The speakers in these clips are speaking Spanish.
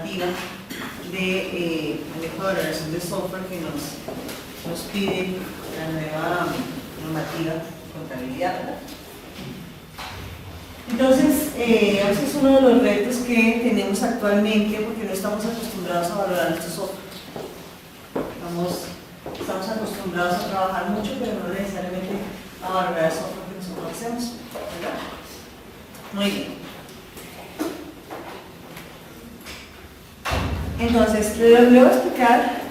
normativa de manejo de valoración de software que nos pide la nueva normativa de contabilidad, ¿verdad? Entonces, ese es uno de los retos que tenemos actualmente porque no estamos acostumbrados a valorar nuestro software. Estamos acostumbrados a trabajar mucho, pero no necesariamente a valorar el software que nosotros hacemos, ¿verdad? Muy bien. Entonces, le voy a explicar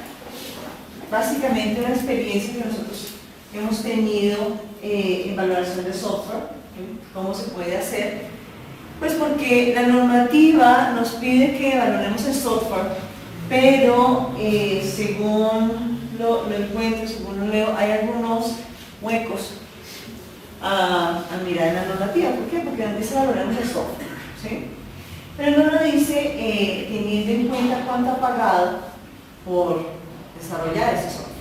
básicamente una experiencia que nosotros hemos tenido en valoración de software, cómo se puede hacer. Pues porque la normativa nos pide que valoremos el software, pero según lo encuentro, según lo leo, hay algunos huecos a mirar en la normativa. ¿Por qué? Porque no dice valoremos el software, ¿sí? Pero no lo dice teniendo en cuenta cuánto ha pagado por desarrollar ese software.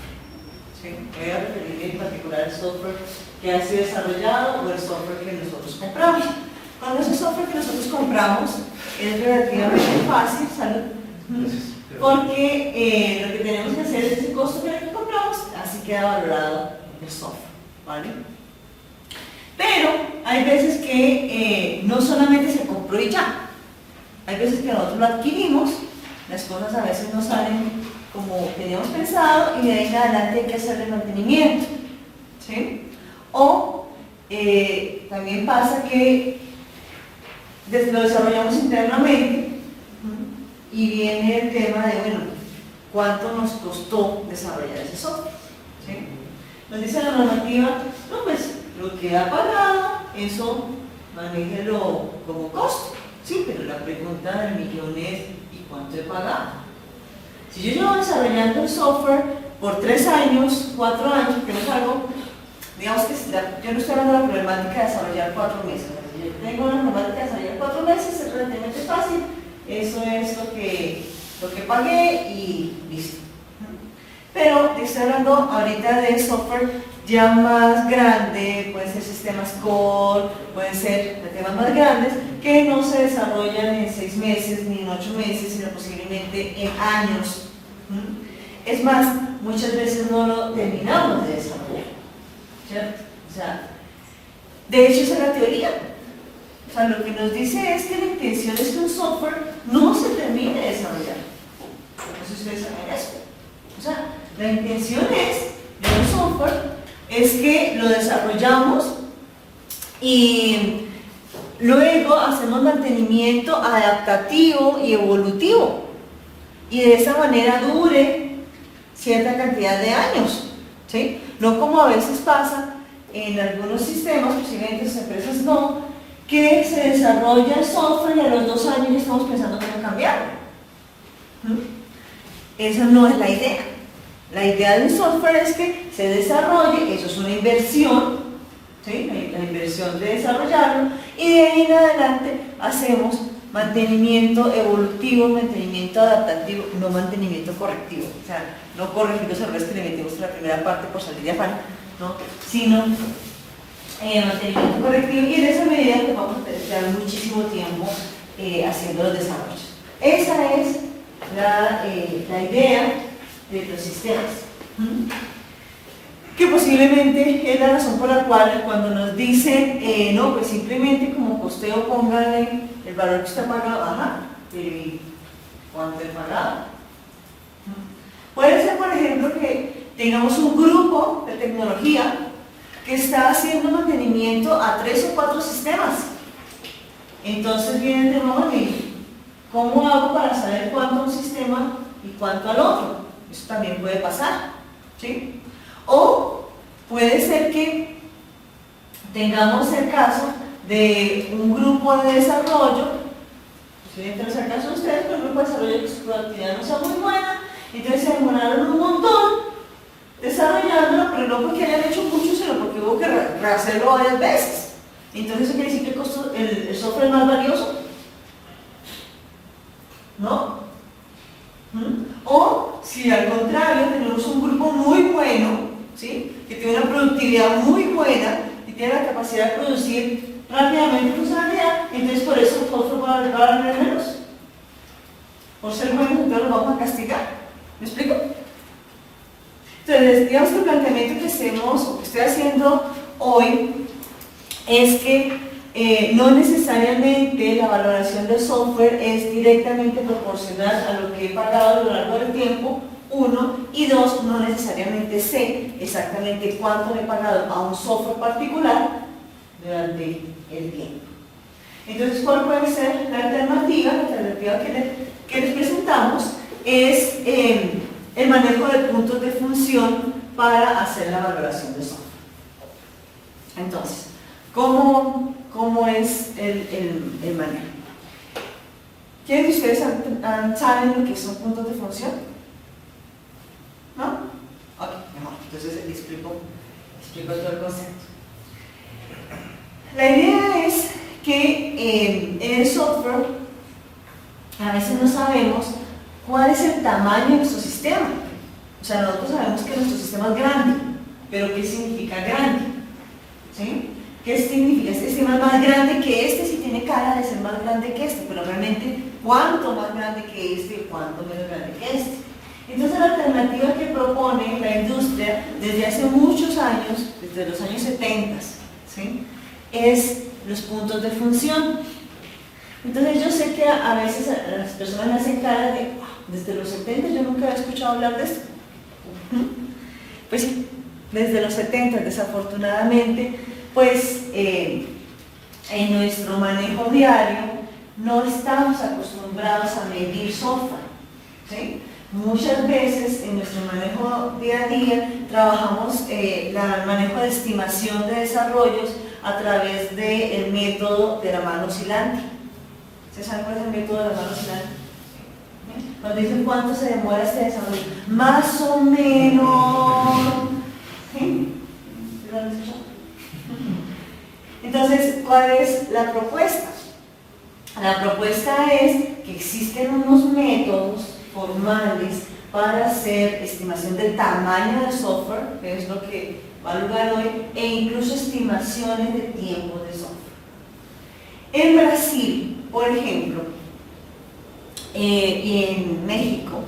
¿Sí? Voy a referirme en particular al software que ha sido desarrollado o el software que nosotros compramos. Cuando ese software que nosotros compramos es relativamente fácil, ¿salud? Porque lo que tenemos que hacer es ese costo que compramos, así queda valorado el software, ¿vale? Pero hay veces que no solamente se compró y ya. Hay veces que nosotros lo adquirimos, las cosas a veces no salen como teníamos pensado y de ahí en adelante hay que hacerle mantenimiento, ¿sí? O también pasa que lo desarrollamos internamente y viene el tema de, bueno, ¿cuánto nos costó desarrollar ese software? ¿Sí? Nos dice la normativa, no, pues lo que ha pagado, eso manéjelo como costo. Sí, pero la pregunta del millón es, ¿y cuánto he pagado? Si yo llevo desarrollando el software por 3 años, 4 años, que no es algo, digamos que yo no estoy hablando de la problemática de desarrollar 4 meses. Si yo tengo una problemática de desarrollar 4 meses, es relativamente fácil, eso es lo que pagué y listo. Pero estoy hablando ahorita de software ya más grande, pueden ser sistemas core, pueden ser temas más grandes que no se desarrollan en 6 meses ni en 8 meses, sino posiblemente en años. Es más, muchas veces no lo terminamos de desarrollar, ¿cierto? O sea, de hecho esa es la teoría. O sea, lo que nos dice es que la intención es que un software no se termine de desarrollar. No sé si ustedes saben eso. O sea, la intención de un software es que lo desarrollamos y luego hacemos mantenimiento adaptativo y evolutivo y de esa manera dure cierta cantidad de años, ¿sí? No como a veces pasa en algunos sistemas, posiblemente en empresas no, que se desarrolla el software y a los 2 años ya estamos pensando cómo cambiarlo. Esa no es la idea. La idea del software es que se desarrolle, eso es una inversión, ¿sí? La inversión de desarrollarlo, y de ahí en adelante hacemos mantenimiento evolutivo, mantenimiento adaptativo, no mantenimiento correctivo. O sea, no corregir los errores que le metimos en la primera parte por salir de afán, ¿no? Sino mantenimiento correctivo, y en esa medida que vamos a tener muchísimo tiempo haciendo los desarrollos. Esa es la idea de los sistemas, que posiblemente es la razón por la cual cuando nos dicen no, pues simplemente como costeo póngale el valor que usted ha pagado, ajá, pero ¿y cuánto he pagado? Puede ser, por ejemplo, que tengamos un grupo de tecnología que está haciendo mantenimiento a 3 o 4 sistemas. Entonces viene el tema, ¿cómo hago para saber cuánto a un sistema y cuánto al otro? Eso también puede pasar, ¿sí? O puede ser que tengamos el caso de un grupo de desarrollo, posiblemente no es el caso de ustedes, pero un grupo de desarrollo que su productividad no sea muy buena, entonces se demoraron un montón desarrollándolo, pero no porque hayan hecho mucho, sino porque hubo que rehacerlo varias veces. Entonces eso quiere decir que el software es más valioso, ¿no? O si al contrario tenemos un grupo muy bueno, ¿sí? Que tiene una productividad muy buena y tiene la capacidad de producir rápidamente funcionalidad, entonces por eso el software va a valer menos. por ser buenos, entonces los vamos a castigar. ¿Me explico? Entonces, digamos que el planteamiento que hacemos, o que estoy haciendo hoy, es que no necesariamente la valoración del software es directamente proporcional a lo que he pagado a lo largo del tiempo, uno, y dos, no necesariamente sé exactamente cuánto le he pagado a un software particular durante el tiempo. Entonces, ¿cuál puede ser la alternativa? La alternativa que les presentamos es el manejo de puntos de función para hacer la valoración del software. Entonces, ¿cómo es el manejo? ¿Quiénes de ustedes saben lo que son puntos de función? ¿No? Ok, mejor. Entonces explico todo el concepto. La idea es que en el software a veces no sabemos cuál es el tamaño de nuestro sistema. O sea, nosotros sabemos que nuestro sistema es grande, pero ¿qué significa grande? ¿Sí? ¿Qué significa? Este sistema es más grande que este, si tiene cara de ser más grande que este, pero realmente, ¿cuánto más grande que este y cuánto menos grande que este? Entonces, la alternativa que propone la industria desde hace muchos años, desde los años 70, ¿sí?, es los puntos de función. Entonces, yo sé que a veces las personas me hacen cara de, desde los 70 yo nunca he escuchado hablar de esto. Pues sí, desde los 70, desafortunadamente, pues en nuestro manejo diario no estamos acostumbrados a medir software, ¿sí? Muchas veces en nuestro manejo día a día trabajamos el manejo de estimación de desarrollos a través del método de la mano oscilante. ¿Ustedes saben cuál es el método de la mano oscilante? Cuando dicen cuánto se demora este desarrollo, más o menos. ¿Sí? ¿Lo han escuchado? Entonces, ¿cuál es la propuesta? La propuesta es que existen unos métodos formales para hacer estimación del tamaño del software, que es lo que va a lugar hoy, e incluso estimaciones de tiempo de software. En Brasil, por ejemplo, y en México,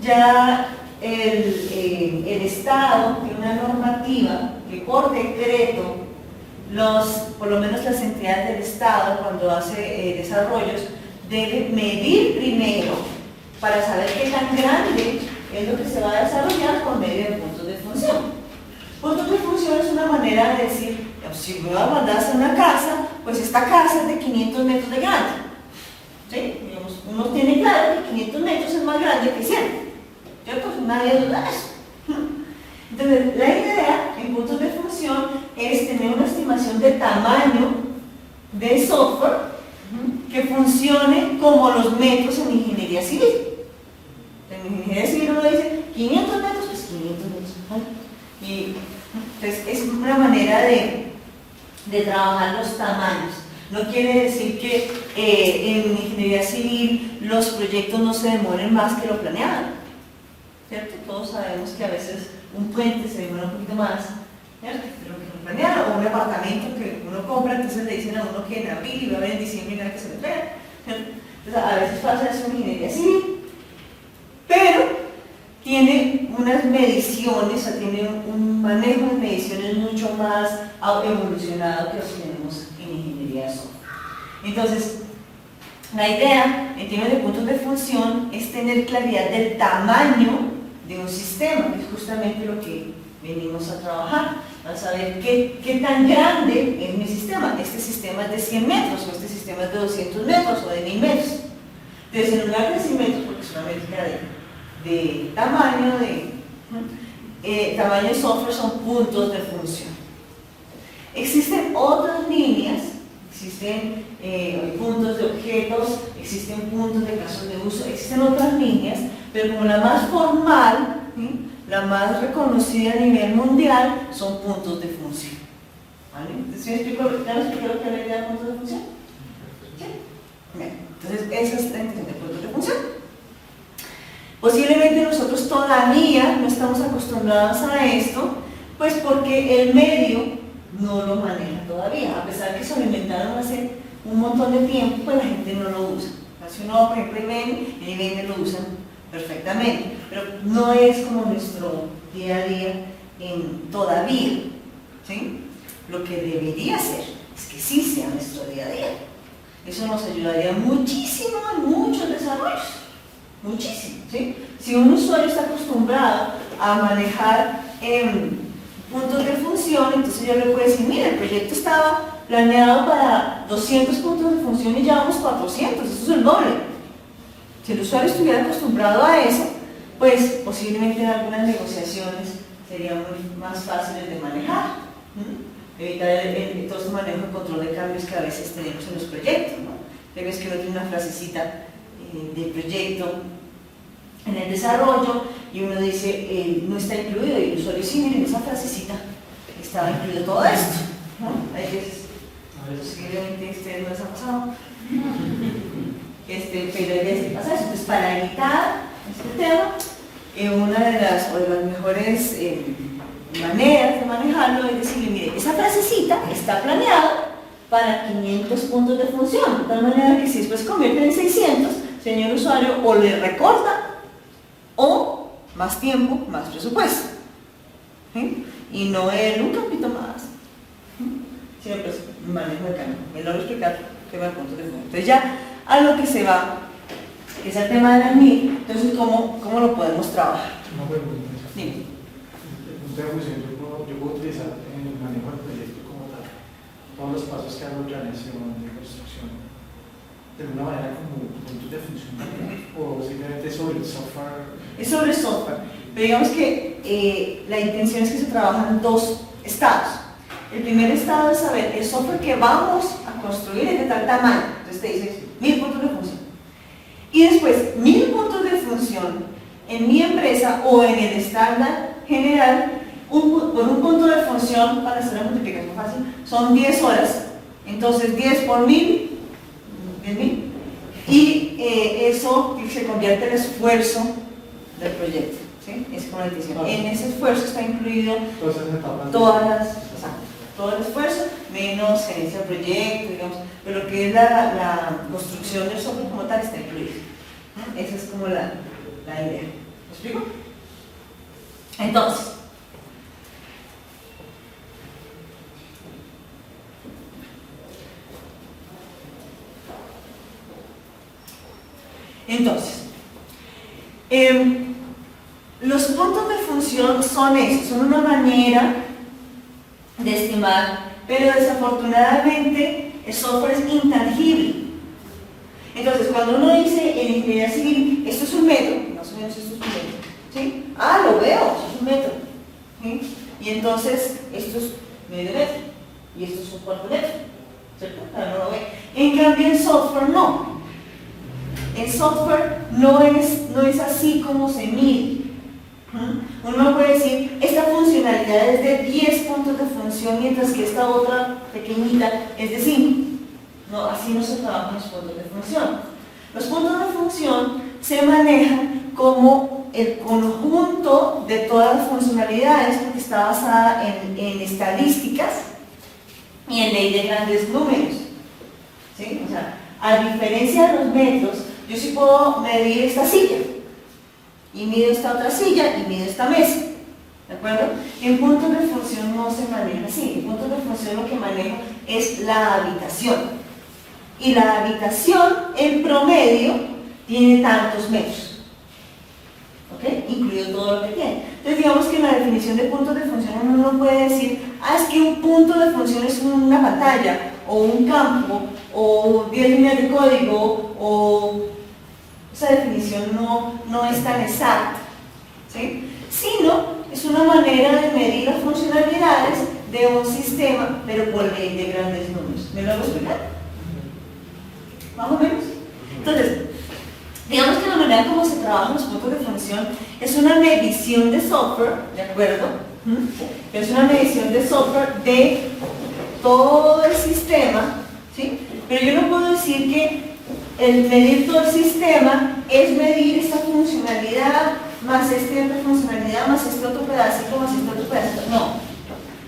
ya el Estado tiene una normativa que por decreto, por lo menos las entidades del Estado, cuando hace desarrollos, deben medir primero para saber qué tan grande es lo que se va a desarrollar por medio de puntos de función. Puntos de función es una manera de decir, si me voy a mandar a hacer una casa, pues esta casa es de 500 metros de grande. ¿Sí? Digamos, uno tiene claro que 500 metros es más grande que 100. ¿Cierto? Nadie duda de eso. Entonces, la idea en puntos de función es tener una estimación de tamaño de software que funcione como los metros en ingeniería civil. En ingeniería civil uno dice 500 metros, pues 500 metros. Y entonces es una manera de trabajar los tamaños. No quiere decir que en ingeniería civil los proyectos no se demoren más que lo planeado, ¿cierto? Todos sabemos que a veces un puente se demora un poquito más, ¿cierto?, de lo que lo planearon, o un apartamento que uno compra, entonces le dicen a uno que en abril y va a ver en diciembre y nada que se le pega, ¿cierto? Entonces a veces pasa eso en ingeniería civil, pero tiene unas mediciones, o sea, tiene un manejo de mediciones mucho más evolucionado que los que tenemos en ingeniería de software. Entonces, la idea en términos de puntos de función es tener claridad del tamaño de un sistema, que es justamente lo que venimos a trabajar, a saber qué tan grande es mi sistema. Este sistema es de 100 metros, o este sistema es de 200 metros, o de 1000 metros. Entonces, en lugar de 100 metros, porque es una métrica de tamaño, tamaño de software, son puntos de función. Existen otras líneas, existen puntos de objetos, existen puntos de casos de uso, existen otras líneas, pero como la más formal, ¿sí?, la más reconocida a nivel mundial, son puntos de función. ¿Vale? Entonces, ¿ya me explico lo que es la idea de puntos de función? ¿Sí? Bien. Entonces, esa es la intención de puntos de función. Posiblemente nosotros todavía no estamos acostumbrados a esto, pues porque el medio no lo maneja todavía, a pesar que se lo inventaron hace un montón de tiempo, pues la gente no lo usa. Si uno, por ejemplo, IBM, en IBM lo usan perfectamente, pero no es como nuestro día a día todavía, ¿sí? Lo que debería ser es que sí sea nuestro día a día. Eso nos ayudaría muchísimo en muchos desarrollos, muchísimo, ¿sí? Si un usuario está acostumbrado a manejar puntos de función, entonces yo le puedo decir, mira, el proyecto estaba planeado para 200 puntos de función y ya vamos 400, eso es el doble. Si el usuario estuviera acostumbrado a eso, pues posiblemente algunas negociaciones serían más fáciles de manejar. Evitar todo este manejo de control de cambios que a veces tenemos en los proyectos, ¿no? Hay veces que uno tiene una frasecita del proyecto en el desarrollo y uno dice, no está incluido, y el usuario, sí, miren, esa frasecita estaba incluido todo esto, ¿no? Hay veces, posiblemente a ustedes no les ha pasado, pero hay veces que pasa eso. Entonces, para evitar este tema, una de las mejores maneras de manejarlo es decirle, mire, esa frasecita está planeada para 500 puntos de función, de tal manera que si después se convierte en 600, señor usuario, o le recorta o más tiempo, más presupuesto, ¿sí? Y no es un capítulo más, sino pues manejo de cambio. Me lo voy a explicar tema de puntos de función. Entonces ya a lo que se va, que es el tema de la NIR, entonces ¿cómo lo podemos trabajar? Una pregunta. Sí. El punto de función yo puedo utilizar en el manejo del proyecto como tal, todos los pasos que hago de planeación, de construcción, de alguna manera como puntos de función, o simplemente sobre el software. Es sobre software, pero digamos que la intención es que se trabajan dos estados. El primer estado es saber el software que vamos a construir es de tal tamaño, entonces te dices 1000 puntos de función. Y después 1000 puntos de función en mi empresa o en el estándar general, por un punto de función, para hacer la multiplicación fácil, son 10 horas, entonces 10 por 1000, 10.000, y eso se convierte en el esfuerzo del proyecto, ¿sí? Es como la intención. En ese esfuerzo está incluido todo el esfuerzo, menos gerencia del proyecto, digamos, pero lo que es la construcción del software como tal está incluido, ¿no? Esa es como la idea. ¿Me explico? Entonces, los puntos de función son esos, son una manera de estimar, pero desafortunadamente el software es intangible. Entonces, cuando uno dice en ingeniería civil, esto es un metro, más o menos esto es un metro, ¿sí? Ah, lo veo, esto es un metro, ¿sí? Y entonces, esto es medio metro, y esto es un cuarto metro, ¿cierto? Claro, no lo ve. En cambio, el software no. El software no es así como se mide. Uno puede decir, esta funcionalidad es de 10 puntos de función, mientras que esta otra pequeñita es de 5. No, así no se trabajan los puntos de función. Los puntos de función se manejan como el conjunto de todas las funcionalidades, porque está basada en estadísticas y en ley de grandes números, ¿sí? O sea, a diferencia de los metros, yo sí puedo medir esta silla, y mido esta otra silla, y mido esta mesa, ¿de acuerdo? En puntos de función no se maneja así. En puntos de función lo que manejo es la habitación, y la habitación en promedio tiene tantos metros, ¿ok? Incluido todo lo que tiene. Entonces digamos que en la definición de puntos de función uno no puede decir, es que un punto de función es una pantalla, o un campo, o 10 líneas de código, o... Esa definición no es tan exacta, ¿sí? Sino es una manera de medir las funcionalidades de un sistema, pero por ley de grandes números. ¿Me lo hago explicar? ¿Más o menos? Entonces, digamos que la manera como se trabajan los puntos de función es una medición de software, ¿de acuerdo? Es una medición de software de todo el sistema, ¿sí? Pero yo no puedo decir que el medir todo el sistema es medir esta funcionalidad más esta otra funcionalidad más este otro pedacito más este otro pedacito. No,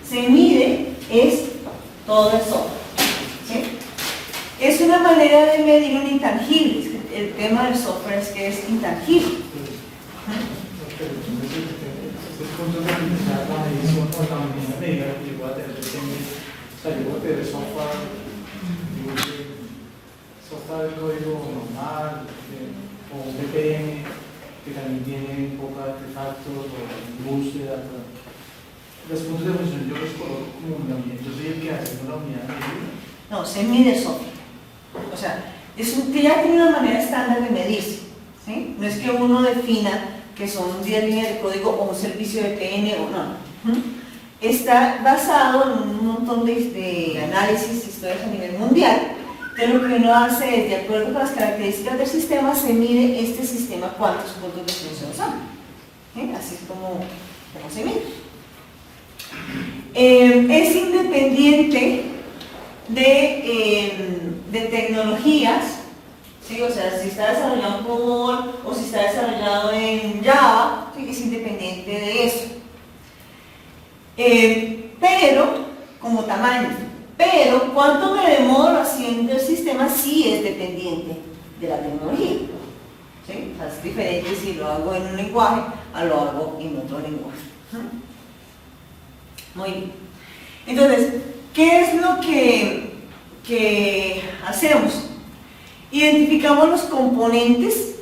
se mide es todo el software, ¿sí? Es una manera de medir un intangible, es que el tema del software es que es intangible. Pero entonces, este punto de analizar la medición o la medida que yo voy a tener, o sea, yo voy a tener software de código normal, o un VPN, que también tiene pocos artefactos, o un bus de datos. Los puntos de función yo los coloco como una unidad, yo soy el que hace una unidad de medida. No, se mide software. O sea, ya tiene una manera estándar de medirse, ¿sí? No es que uno defina que son 10 líneas de código o un servicio de VPN o no. Está basado en un montón de análisis de historias a nivel mundial. Entonces lo que uno hace es, de acuerdo con las características del sistema, se mide este sistema cuántos puntos de función son. ¿Sí? Así es como se mide. Es independiente de tecnologías, ¿sí? O sea, si está desarrollado en COBOL o si está desarrollado en Java, ¿sí? Es independiente de eso. Pero, como tamaño, pero cuánto me demoro haciendo el sistema sí es dependiente de la tecnología. ¿Sí? O sea, es diferente si lo hago en un lenguaje a lo hago en otro lenguaje. Muy bien. Entonces, ¿qué es lo que hacemos? Identificamos los componentes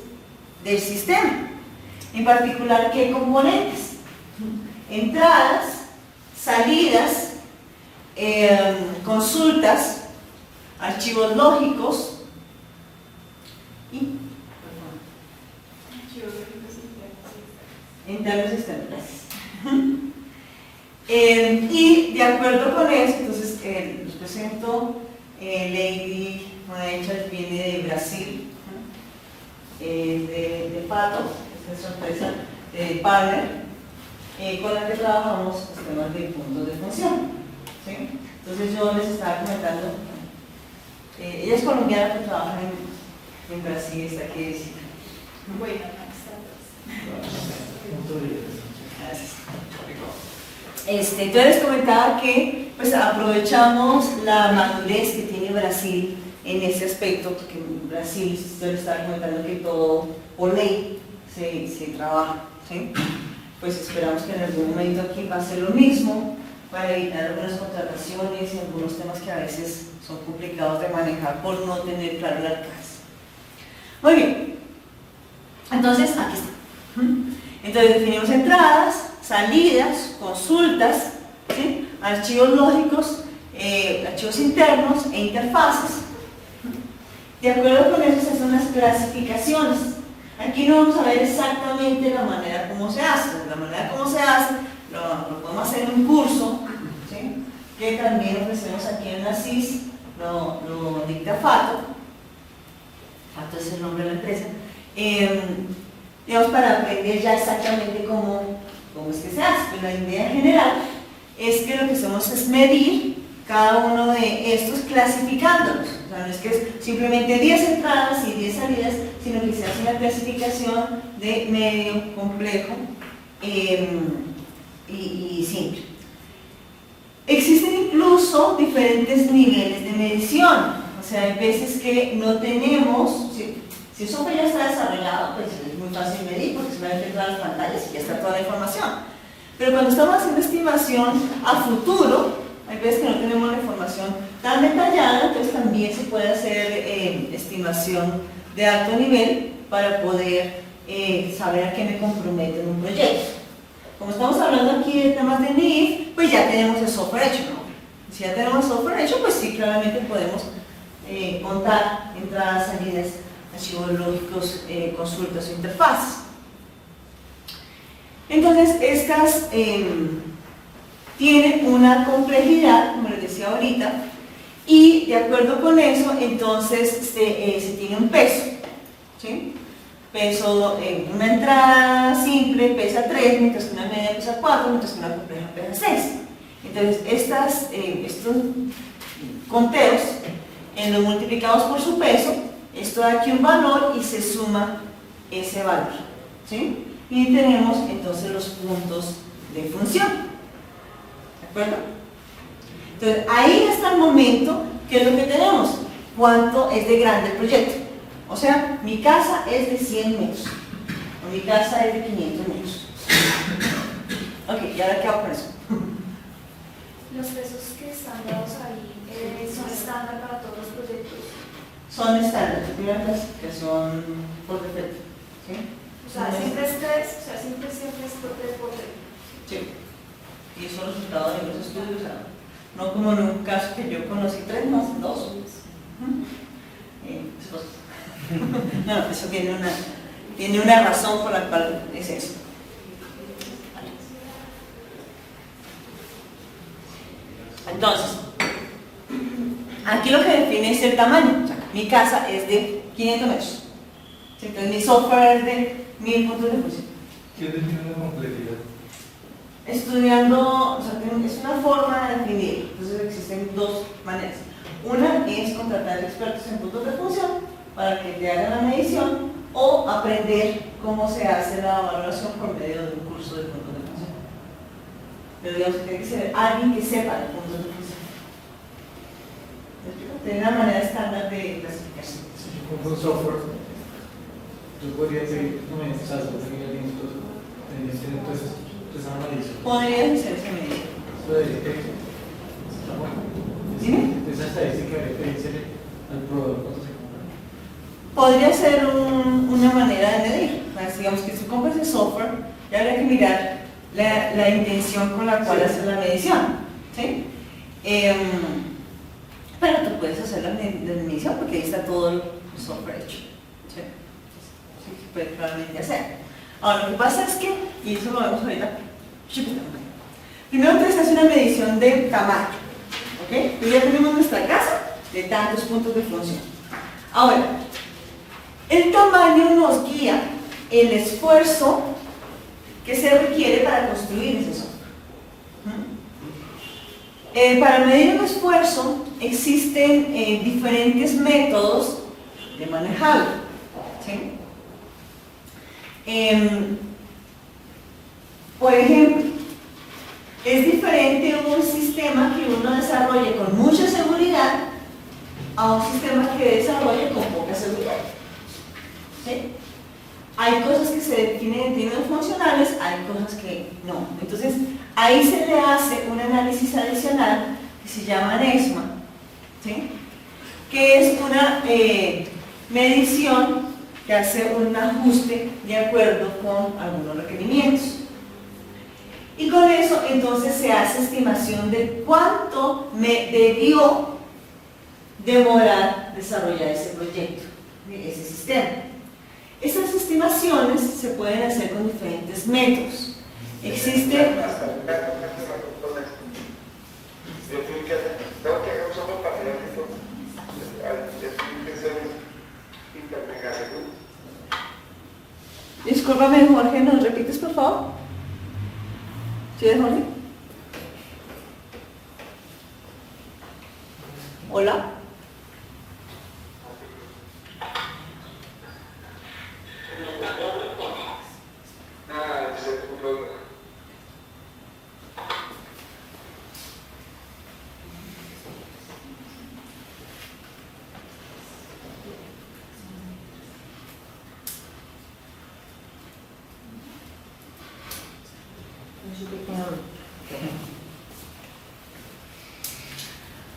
del sistema. En particular, ¿qué componentes? Entradas, salidas, consultas, archivos lógicos y internos y externos. Y de acuerdo con eso, entonces les presento Lady Maechas, viene de Brasil, de Pato, esta es su empresa de partner, con la que trabajamos los temas de puntos de función. ¿Sí? Entonces yo les estaba comentando, ella es colombiana pero trabaja en Brasil, está aquí de visita. Bueno, Gracias. Entonces les comentaba que pues, aprovechamos la madurez que tiene Brasil en ese aspecto, porque en Brasil, yo les estaba comentando que todo por ley se trabaja, ¿sí? Pues esperamos que en algún momento aquí pase lo mismo, para evitar algunas contrataciones y algunos temas que a veces son complicados de manejar por no tener claro el alcance. Muy bien, entonces aquí está. Entonces definimos entradas, salidas, consultas, ¿sí? Archivos lógicos, archivos internos e interfaces. De acuerdo con eso se hacen unas clasificaciones. Aquí no vamos a ver exactamente la manera como se hace. La manera como se hace lo podemos hacer en un curso, ¿sí? Que también ofrecemos aquí en la CIS, lo dicta Fato. Fato es el nombre de la empresa. Digamos, para aprender ya exactamente cómo es que se hace. Pero la idea general es que lo que hacemos es medir cada uno de estos clasificándolos. O sea, no es que es simplemente 10 entradas y 10 salidas, sino que se hace una clasificación de medio, complejo y simple. Existen incluso diferentes niveles de medición. O sea, hay veces que no tenemos, si el software ya está desarrollado, pues es muy fácil medir porque solamente todas las pantallas y ya está toda la información. Pero cuando estamos haciendo estimación a futuro, hay veces que no tenemos la información tan detallada, entonces también se puede hacer estimación de alto nivel para poder saber a qué me comprometo en un proyecto. Como estamos hablando aquí de temas de NIF, pues ya tenemos el software hecho, ¿no? Si ya tenemos el software hecho, pues sí, claramente podemos contar entradas, salidas, archivos lógicos, consultas o interfaces. Entonces, estas tienen una complejidad, como les decía ahorita, y de acuerdo con eso, entonces se tiene un peso, ¿sí? Peso, una entrada simple pesa 3, mientras que una media pesa 4, mientras que una compleja pesa 6. Entonces, estos conteos, los multiplicados por su peso, esto da aquí un valor y se suma ese valor, ¿sí? Y tenemos entonces los puntos de función. ¿De acuerdo? Entonces, ahí hasta el momento, ¿qué es lo que tenemos? ¿Cuánto es de grande el proyecto? O sea, mi casa es de 100 metros, o mi casa es de 500 metros. Ok, ¿y ahora qué hago con eso? Los pesos que están dados ahí son estándar para todos los proyectos. Son estándares, primera clasificación por defecto. ¿Sí? O sea, siempre es 3, o sea, siempre es por 3 por 3. Sí. Y eso es resultado de los estudios, no como en un caso que yo conocí 3 más 2. No, eso tiene una razón por la cual es eso. Entonces, aquí lo que define es el tamaño. O sea, mi casa es de 500 metros. Entonces mi software es de 1000 puntos de fusión. ¿Quién define la complejidad? Estudiando, o sea, es una forma de definir. Entonces existen dos maneras. Una es contratar expertos en puntos de función para que te hagan la medición o aprender cómo se hace la valoración por medio de un curso de puntos de función. Pero digamos que tiene que ser alguien que sepa de puntos de función. Tiene una manera estándar de clasificación. Si yo compro un software, yo podría pedir, no me necesitas tener lientos, entonces esa medición. Podrías hacer esa medida. Está bueno. ¿Dime? Esa estadística de pedirse al proveedor cuánto se compra. Podría ser una manera de medir. Pues, digamos que si compras el software, ya habría que mirar la intención con la cual hacer la medición. ¿Sí? Pero tú puedes hacer la medición porque ahí está todo el software hecho. ¿Sí? Sí, se puede claramente hacer. Ahora, lo que pasa es que, y eso lo vemos ahorita, primero entonces hace una medición de tamaño. ¿Ok? Entonces ya tenemos nuestra casa de tantos puntos de función. Ahora, el tamaño nos guía el esfuerzo que se requiere para construir ese software. Para medir un esfuerzo existen diferentes métodos de manejarlo. ¿Sí? Por ejemplo, es diferente un sistema que uno desarrolle con mucha seguridad a un sistema que desarrolle con poca seguridad. ¿Sí? Hay cosas que se definen en términos funcionales, hay cosas que no. Entonces, ahí se le hace un análisis adicional que se llama NESMA, ¿sí? Que es una medición que hace un ajuste de acuerdo con algunos requerimientos. Y con eso, entonces, se hace estimación de cuánto me debió demorar desarrollar ese proyecto, ese sistema. Esas estimaciones se pueden hacer con diferentes métodos. Existe... Discúlpame, Jorge, ¿nos repites, por favor? ¿Sí, Jorge? Hola.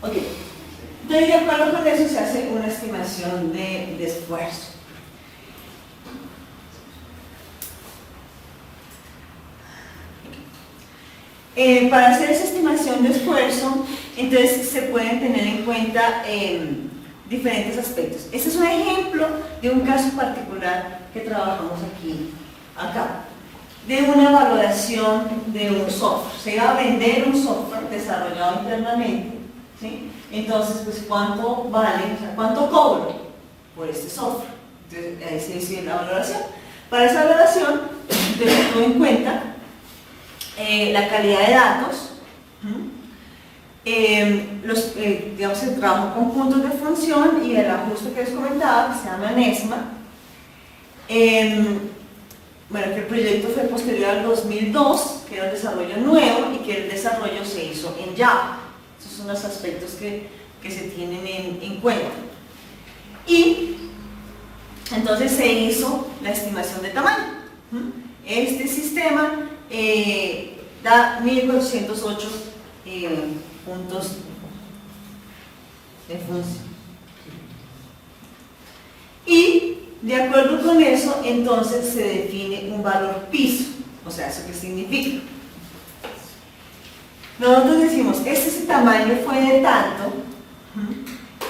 Ok, entonces de acuerdo con eso se hace una estimación de esfuerzo. Para hacer esa estimación de esfuerzo, entonces se pueden tener en cuenta diferentes aspectos. Este es un ejemplo de un caso particular que trabajamos acá, de una valoración de un software. Se iba a vender un software desarrollado internamente, ¿sí? Entonces, pues, ¿cuánto vale? O sea, ¿cuánto cobro por este software? Entonces, ahí se decide la valoración. Para esa valoración, se tuvo en cuenta la calidad de datos, digamos, el trabajo con puntos de función y el ajuste que les comentaba, que se llama NESMA. Bueno, que el proyecto fue posterior al 2002, que era un desarrollo nuevo y que el desarrollo se hizo en Java. Esos son los aspectos que se tienen en cuenta. Y entonces se hizo la estimación de tamaño. Este sistema da 1408 puntos de función. Y de acuerdo con eso, entonces se define un valor piso. O sea, ¿eso qué significa? Nosotros decimos, este tamaño fue de tanto,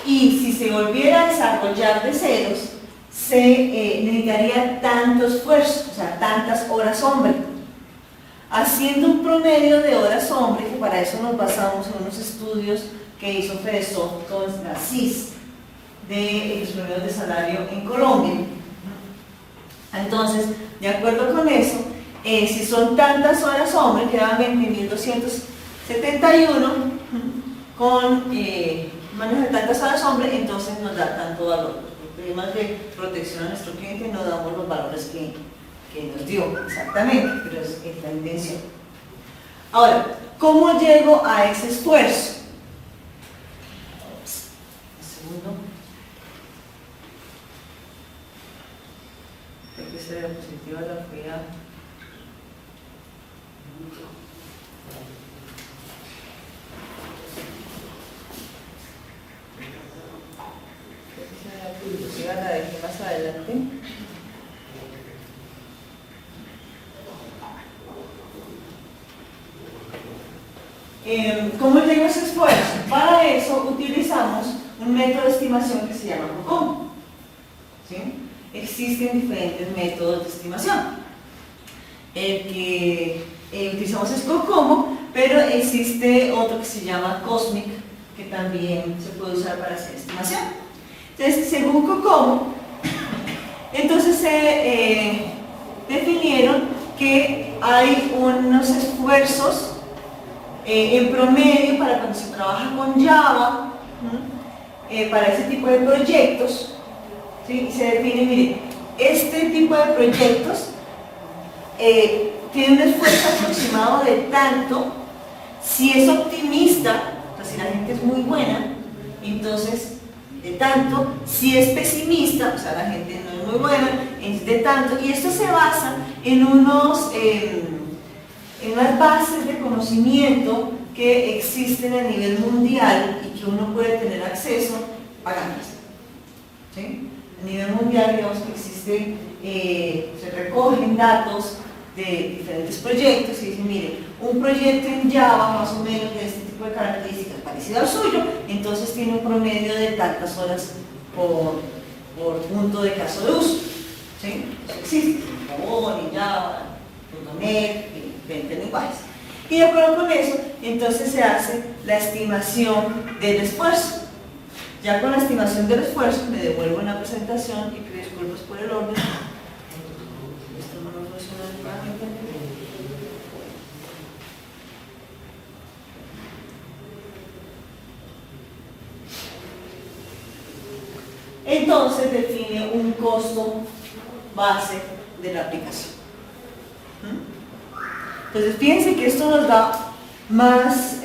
y si se volviera a desarrollar de ceros, se necesitaría tanto esfuerzo, o sea, tantas horas hombre. Haciendo un promedio de horas hombre, que para eso nos basamos en unos estudios que hizo FEDESOFT con la CIS, de los promedios de salario en Colombia. Entonces, de acuerdo con eso, si son tantas horas hombre, quedan 20.271, con manejo de tantas horas hombre, entonces nos da tanto valor. Por temas de protección a nuestro cliente no damos los valores que nos dio exactamente, pero es la intención. Ahora, ¿cómo llego a ese esfuerzo? Un segundo. Creo que esa era positiva, la fui a... la dejé más adelante. ¿Cómo llego a ese esfuerzo? Para eso utilizamos un método de estimación que se llama COCOMO. ¿Sí? Existen diferentes métodos de estimación. El que utilizamos es COCOMO, pero existe otro que se llama COSMIC, que también se puede usar para hacer estimación. Entonces, según COCOMO, entonces se definieron que hay unos esfuerzos en promedio para cuando se trabaja con Java, para ese tipo de proyectos, ¿sí? Y se define, miren, este tipo de proyectos tiene un esfuerzo aproximado de tanto, si es optimista, pues si la gente es muy buena, entonces de tanto, si es pesimista, o sea la gente no es muy buena, es de tanto, y esto se basa en unas bases de conocimiento que existen a nivel mundial y que uno puede tener acceso pagando. ¿Sí? A nivel mundial, digamos que existe, se recogen datos de diferentes proyectos y dicen, mire, un proyecto en Java más o menos de este tipo de características parecido al suyo, entonces tiene un promedio de tantas horas por punto de caso de uso. ¿Sí? Eso existe, en Java, en Java, .NET, diferentes lenguajes. Y de acuerdo con eso, entonces se hace la estimación del esfuerzo. Ya con la estimación del esfuerzo, me devuelvo en la presentación y pido disculpas por el orden. Esto no me funciona adecuadamente. Entonces define un costo base de la aplicación. Entonces fíjense que esto nos da más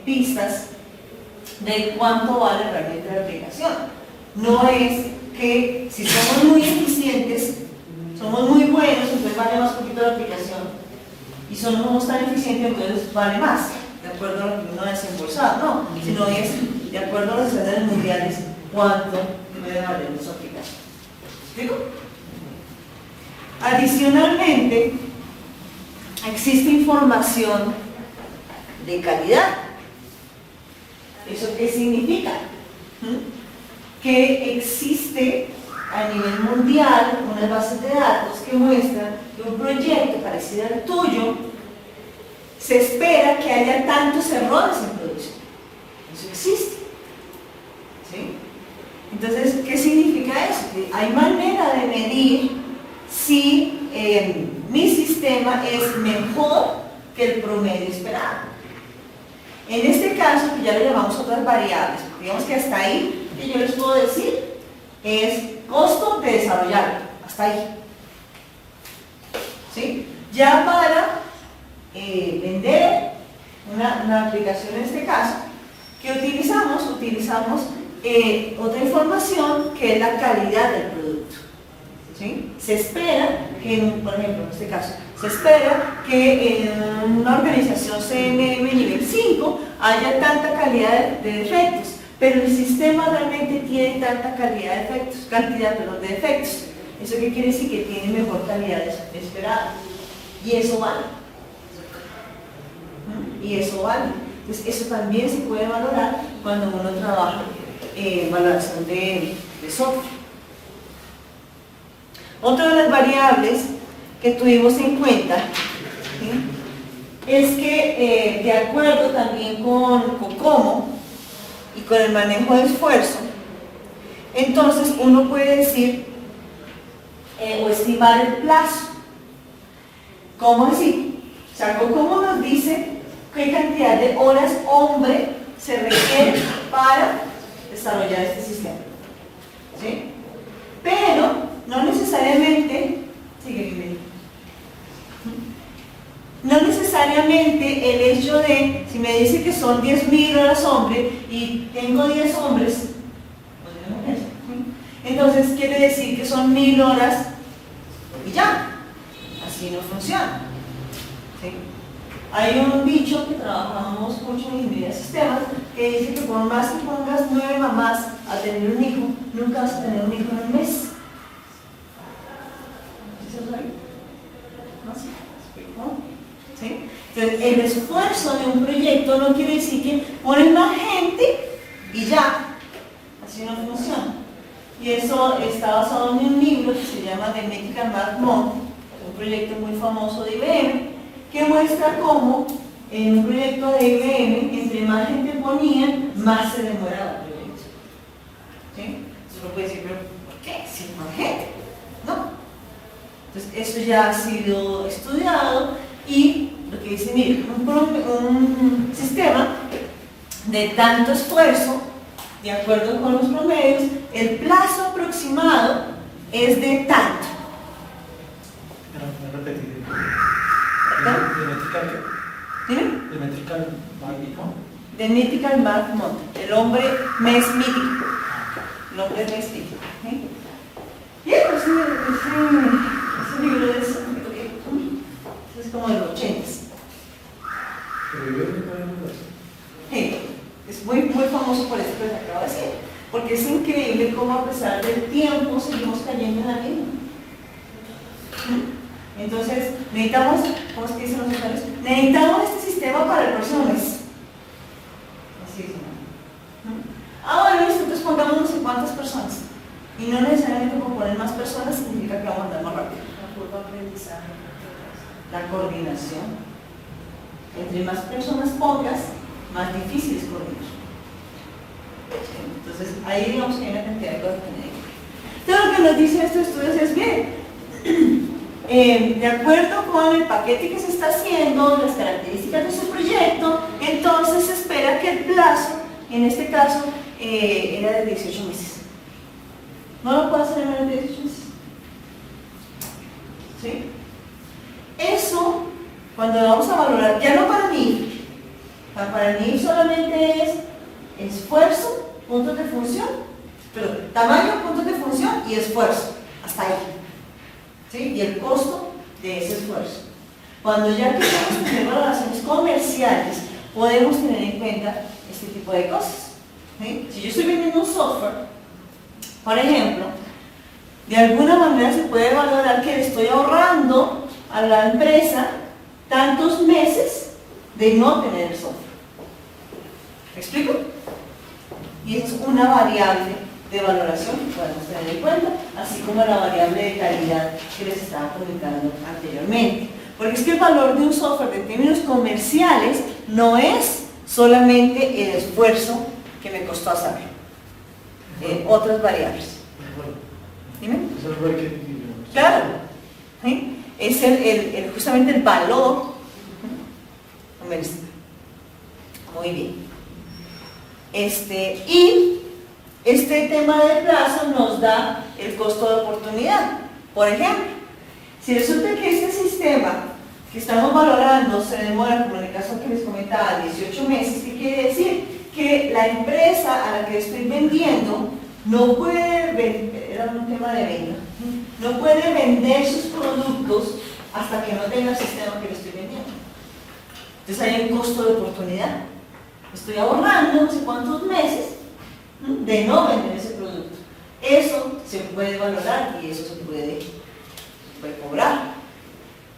pistas de cuánto vale realmente la aplicación. No es que si somos muy eficientes, somos muy buenos, entonces vale más poquito la aplicación, y si no somos tan eficientes, entonces vale más, de acuerdo a lo que uno ha desembolsado, no, sino es de acuerdo a los estándares mundiales cuánto puede valer su aplicación. ¿Explico? Adicionalmente, existe información de calidad. ¿Eso qué significa? Que existe a nivel mundial unas bases de datos que muestran que un proyecto parecido al tuyo se espera que haya tantos errores en producción. Eso existe. ¿Sí? Entonces, ¿qué significa eso? Que hay manera de medir si mi sistema es mejor que el promedio esperado. En este caso, que ya le llamamos otras variables, digamos que hasta ahí, que yo les puedo decir, es costo de desarrollarlo, hasta ahí. ¿Sí? Ya para vender una aplicación en este caso, ¿qué utilizamos? Utilizamos otra información que es la calidad del producto. ¿sí? Se espera que, por ejemplo, en este caso, se espera que en una organización CNM nivel 5 haya tanta calidad de defectos, pero el sistema realmente tiene tanta calidad de efectos, cantidad de defectos. ¿Eso qué quiere decir? Que tiene mejor calidad de esperada. Y eso vale. Y eso vale. Entonces, eso también se puede valorar cuando uno trabaja en valoración de software. Otra de las variables que tuvimos en cuenta, ¿sí?, es que de acuerdo también con COCOMO y con el manejo de esfuerzo, entonces uno puede decir o estimar el plazo. ¿Cómo decir? O sea, COCOMO nos dice qué cantidad de horas hombre se requiere para desarrollar este sistema, ¿sí? Pero no necesariamente, no necesariamente el hecho de, si me dice que son 10.000 horas hombre y tengo 10 hombres, pues yo no pienso, ¿sí? Entonces quiere decir que son 1.000 horas y ya, así no funciona, ¿sí? Hay un dicho que trabajamos mucho en ingeniería de sistemas que dice que por más que pongas 9 mamás a tener un hijo, nunca vas a tener un hijo en un mes. ¿No? ¿Sí? Entonces, el esfuerzo de un proyecto no quiere decir que ponen más gente y ya, así no funciona. Y eso está basado en un libro que se llama The Nethical Math Month, un proyecto muy famoso de IBM, que muestra cómo en un proyecto de IBM, entre más gente ponían, más se demoraba el proyecto. ¿Sí? Entonces uno puede decir, pero ¿por qué? Si no hay gente. No. Entonces eso ya ha sido estudiado y lo que dice, mire, un sistema de tanto esfuerzo, de acuerdo con los promedios, el plazo aproximado es de tanto. Me repetí. ¿Verdad? ¿De Metrical qué? ¿Dime? ¿De Metrical Math? The Mythical Math Month, el hombre mes mítico. El hombre mes mítico. ¿Sí? Y ese libro es como de los 80s. Pero yo no puedo ver. Sí, es muy famoso por esto que les acabo de decir, porque es increíble cómo a pesar del tiempo seguimos cayendo en la misma. Entonces, necesitamos, ¿cómo es que dicen los usuarios? Necesitamos este sistema para el próximo mes. Así es, ¿no? Bueno, listo, entonces pongamos no sé cuántas personas. Y no necesariamente por poner más personas significa que vamos a andar más rápido. La curva de aprendizaje. La coordinación. Entre más personas pongas, más difícil es coordinar. ¿Sí? Entonces, ahí digamos que hay una cantidad de cosas que tener en cuenta. Entonces, lo que nos dicen estos estudios es bien. De acuerdo con el paquete que se está haciendo, las características de su proyecto, entonces se espera que el plazo, en este caso, era de 18 meses. No lo puedo hacer en menos de 18 meses. ¿Sí? Eso, cuando vamos a valorar, ya no para mí, para mí solamente es esfuerzo, puntos de función, pero tamaño, puntos de función y esfuerzo, hasta ahí. ¿Sí? Y el costo de ese esfuerzo. Cuando ya queremos tener valoraciones comerciales, podemos tener en cuenta este tipo de cosas. ¿Sí? Si yo estoy vendiendo un software, por ejemplo, de alguna manera se puede valorar que le estoy ahorrando a la empresa tantos meses de no tener el software. ¿Me explico? Y es una variable de valoración que podemos tener en cuenta, así como la variable de calidad que les estaba comentando anteriormente. Porque es que el valor de un software en términos comerciales no es solamente el esfuerzo que me costó hacer, otras variables. ¿Dime? Es el rol que... Claro, ¿sí? Es justamente el valor comercial. Muy bien. Y este tema de plazo nos da el costo de oportunidad. Por ejemplo, si resulta que este sistema que estamos valorando se demora, como en el caso que les comentaba, 18 meses, ¿qué quiere decir? Que la empresa a la que estoy vendiendo no puede vender, era un tema forma de venta. No puede vender sus productos hasta que no tenga el sistema que le estoy vendiendo. Entonces hay un costo de oportunidad. Estoy ahorrando no sé cuántos meses de no vender ese producto. Eso se puede valorar y eso se puede cobrar.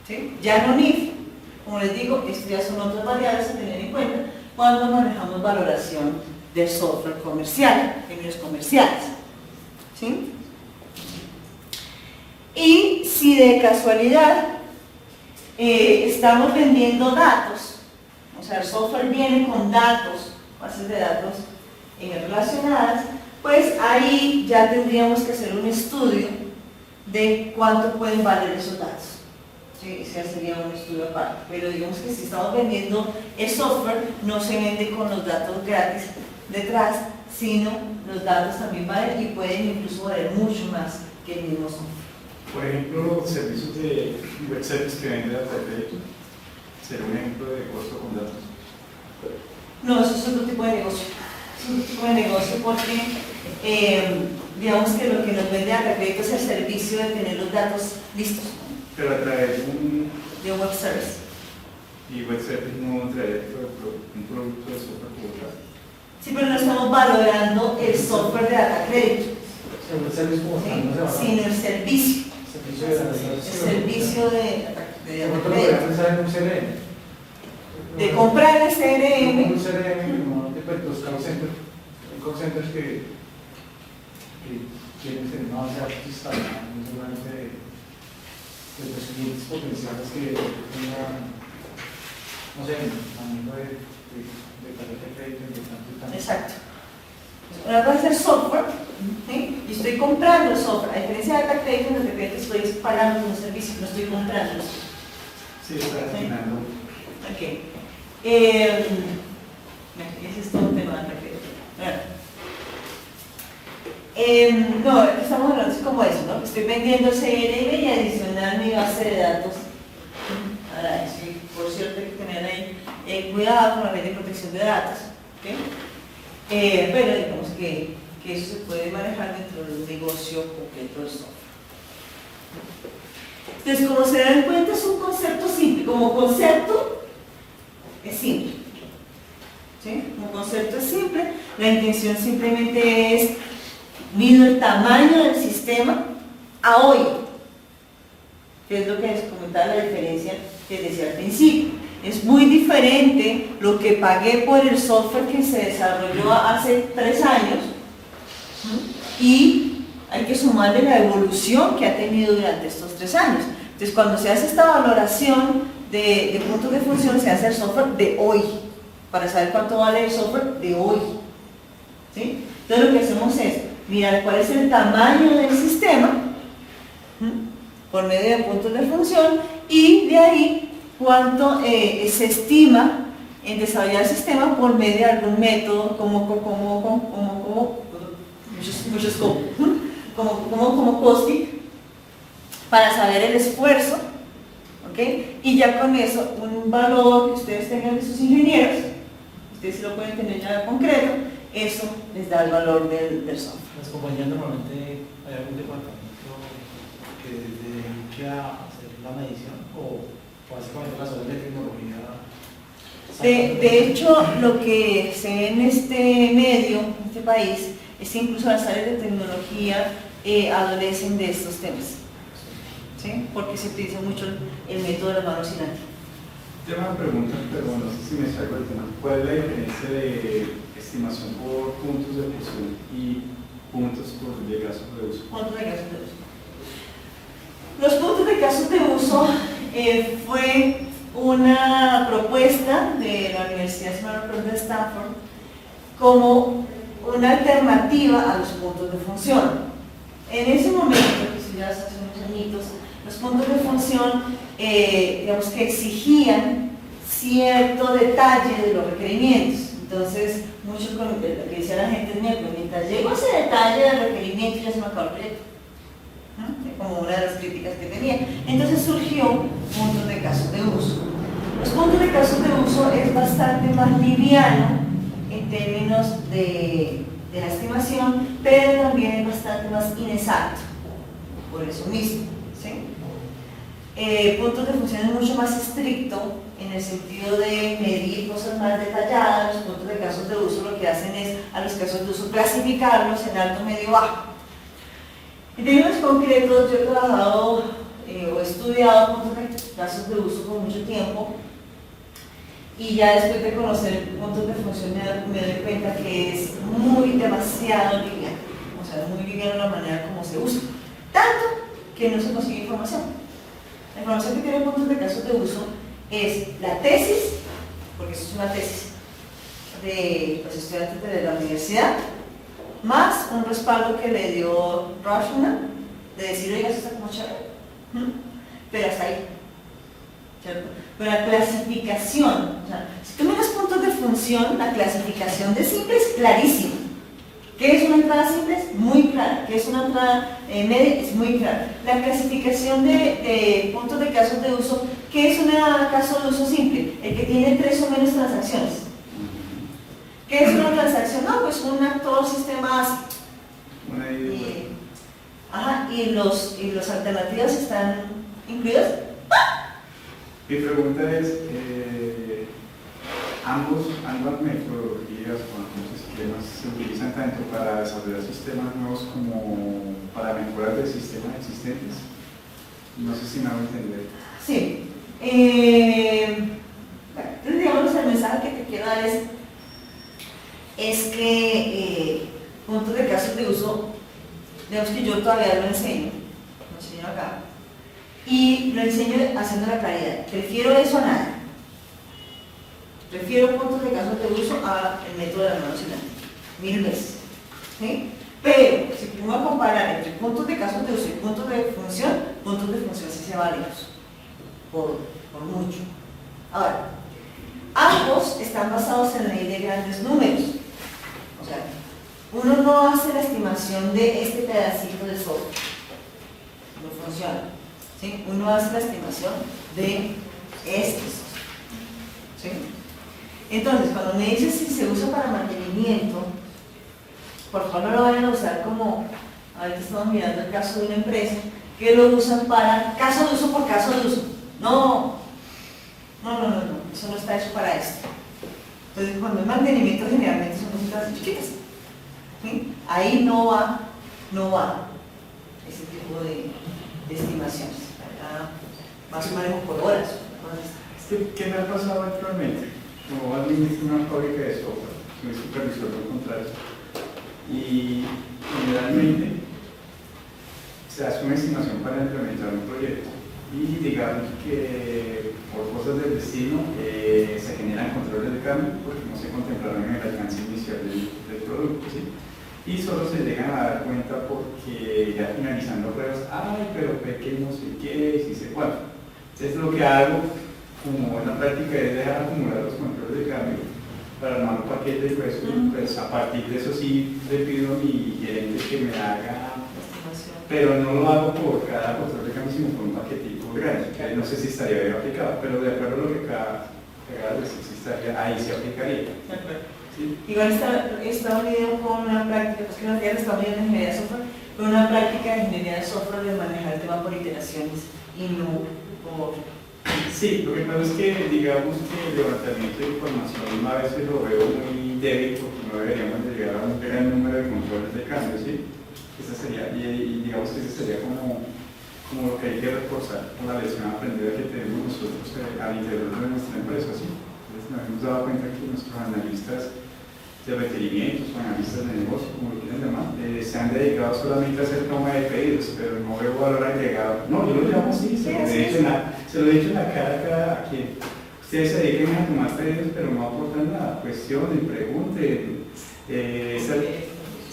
¿Sí? Ya no NIF, como les digo, esto ya son otras variables a tener en cuenta cuando manejamos valoración del software comercial, en términos comerciales. ¿Sí? Y si de casualidad estamos vendiendo datos, o sea, el software viene con datos, bases de datos relacionadas, pues ahí ya tendríamos que hacer un estudio de cuánto pueden valer esos datos. Sí, ese sería un estudio aparte, pero digamos que si estamos vendiendo el software, no se vende con los datos gratis detrás, sino los datos también valen y pueden incluso valer mucho más que el mismo software. Por ejemplo, los servicios de web service que vende data de crédito, ¿será un ejemplo de costo con datos? No, eso es otro tipo de negocio. Es otro tipo de negocio porque digamos que lo que nos vende data crédito es el servicio de tener los datos listos. Pero a través de un De web service. y web service no trae un producto de software como tal. Sí, pero no estamos valorando el software de data crédito, El servicio como tal, no se va a sino el servicio. servicio de El servicio de ¿Cómo data te lo voy a crédito. pensar en un CRM? De comprar el CRM. Un CRM, no, los call centers, hay call centers que quieren tener una base de datos instalada, no solamente de los clientes potenciales que tengan, no sé, manejo de tarjeta de crédito de tanto y tanto. Exacto. Una cosa es el software, ¿sí? Y estoy comprando el software. A diferencia de data crédito, en data crédito estoy pagando un servicio, no estoy comprando. Sí, está afinando. Ok. Ese es todo un tema de data crédito. No, estamos hablando es como eso, ¿no? Estoy vendiendo CRM y adicional mi base de datos. Ahora, sí, por cierto, hay que tener ahí cuidado con la ley de protección de datos. ¿Okay? Pero digamos que eso se puede manejar dentro del negocio completo del software. Entonces, como se dan cuenta, es un concepto simple. Como concepto, es simple. ¿Sí? Como concepto es simple. La intención simplemente es mido el tamaño del sistema a hoy, que es lo que les comentaba, la diferencia que les decía al principio. Es muy diferente lo que pagué por el software que se desarrolló hace 3 años y hay que sumarle la evolución que ha tenido durante estos 3 años. Entonces, cuando se hace esta valoración de puntos de función, se hace el software de hoy, para saber cuánto vale el software de hoy. ¿Sí? Entonces, lo que hacemos es mirar cuál es el tamaño del sistema por medio de puntos de función y de ahí cuánto se estima en desarrollar el sistema por medio de algún método como COSTIC para saber el esfuerzo, ¿okay? Y ya con eso un valor que ustedes tengan de sus ingenieros, ustedes lo pueden tener ya concreto, eso les da el valor del software. Las compañías normalmente hay algún departamento que se dedique a hacer la medición o básicamente las áreas de tecnología. De hecho, lo que se ve en este medio, en este país, es que incluso las áreas de tecnología adolecen de estos temas, ¿sí? Porque se utiliza mucho el método de las manos sin ánimo. Tengo una pregunta, pero no sé si me saco el tema. ¿Cuál es la diferencia de estimación por puntos de fusión y puntos por de casos de uso? Puntos de casos de uso. Los puntos de casos de uso fue una propuesta de la Universidad de Stanford como una alternativa a los puntos de función. En ese momento, que ya hace unos añitos, los puntos de función, digamos que exigían cierto detalle de los requerimientos. Entonces, muchos lo que decía la gente es, mientras llego a ese detalle del requerimiento ya se me acabó el proyecto. Como una de las críticas que tenía. Entonces surgió puntos de casos de uso. Los puntos de casos de uso es bastante más liviano en términos de la estimación, pero también es bastante más inexacto. por eso mismo, ¿sí? Puntos de función es mucho más estricto en el sentido de medir cosas más detalladas. Los puntos de casos de uso lo que hacen es a los casos de uso clasificarlos en alto, medio, bajo. En términos concretos, yo he trabajado o he estudiado puntos de casos de uso por mucho tiempo y ya después de conocer puntos de función me doy cuenta que es demasiado liviano, o sea, es muy liviano la manera como se usa, tanto que no se consigue información. La información que tiene puntos de casos de uso es la tesis, porque eso es una tesis de los estudiantes de la universidad, más un respaldo que le dio Rashomon de decir, oiga, eso está como chévere, pero hasta ahí, ¿cierto? Pero la clasificación, o sea, si tú miras puntos de función, la clasificación de simple es clarísima. ¿Qué es una entrada simple? Es muy clara. ¿Qué es una entrada media? Es muy clara. La clasificación de puntos de casos de uso, ¿qué es un caso de uso simple? El que tiene 3 o menos transacciones. ¿Qué es una transacción? No, pues un actor, sistema ASIC. Y los alternativos están incluidos. Mi pregunta es, ambas metodologías o ambos sistemas se utilizan tanto para desarrollar sistemas nuevos como para mejorar de sistemas existentes. No sé si me hago entender. Sí. Entonces, digamos, el mensaje que te quiero dar es que puntos de casos de uso, digamos que yo todavía lo enseño acá, y lo enseño haciendo la claridad. Prefiero eso a nada. Prefiero puntos de casos de uso al método de la nueva ciudad, 1000 veces. ¿Sí? Pero si pongo a comparar entre puntos de casos de uso y puntos de función sí se va lejos, por mucho. Ahora, ambos están basados en la ley de grandes números. O sea, uno no hace la estimación de este pedacito de software, no funciona. ¿Sí? Uno hace la estimación de este software. ¿Sí? Entonces, cuando me dices si se usa para mantenimiento, por favor no lo vayan a usar como, ahorita estamos mirando el caso de una empresa, que lo usan para caso de uso por caso de uso. No, eso no está hecho para esto. Entonces, cuando es mantenimiento, generalmente son cositas chiquitas. ¿Sí? Ahí no va ese tipo de estimaciones. Más o menos por horas. ¿Qué me ha pasado actualmente? Como administro una fábrica de software, soy supervisor de contratos y generalmente se hace una estimación para implementar un proyecto y digamos que por cosas del destino se generan controles de cambio porque no se contemplaron en el alcance inicial del producto, ¿sí? Y solo se llegan a dar cuenta porque ya finalizando pruebas, pero pequeño no sé qué, si sé cuánto. Entonces lo que hago como buena práctica es dejar acumular los controles de cambio para armar un paquete de pues, pues a partir de eso sí le pido a mi gerente que me haga, pero no lo hago por cada control de cambio sino por un paquetico grande, que no sé si estaría bien aplicado, pero de acuerdo a lo que cada vez sí estaría, ahí se aplicaría. ¿Sí? Igual está unido con una práctica, pues que no tiene estado unido en ingeniería de software, con una práctica de ingeniería de software de manejar el tema por iteraciones y no por... Sí, lo que pasa es que digamos que el levantamiento de información a veces lo veo muy débil porque no deberíamos llegar a un gran número de controles de cambio, ¿sí? Esa sería, y digamos que ese sería como lo que hay que reforzar con la lección aprendida que tenemos nosotros al interior de nuestra empresa, ¿sí? Entonces nos hemos dado cuenta que nuestros analistas de requerimientos o analistas de negocio, como lo quieran llamar, se han dedicado solamente a hacer toma de pedidos, pero no veo valor agregado. No, yo lo llamo así, se lo he dicho en la cara a quien ustedes se dediquen a tomar pedidos, pero no aportan nada. Cuestionen, pregunten. Ese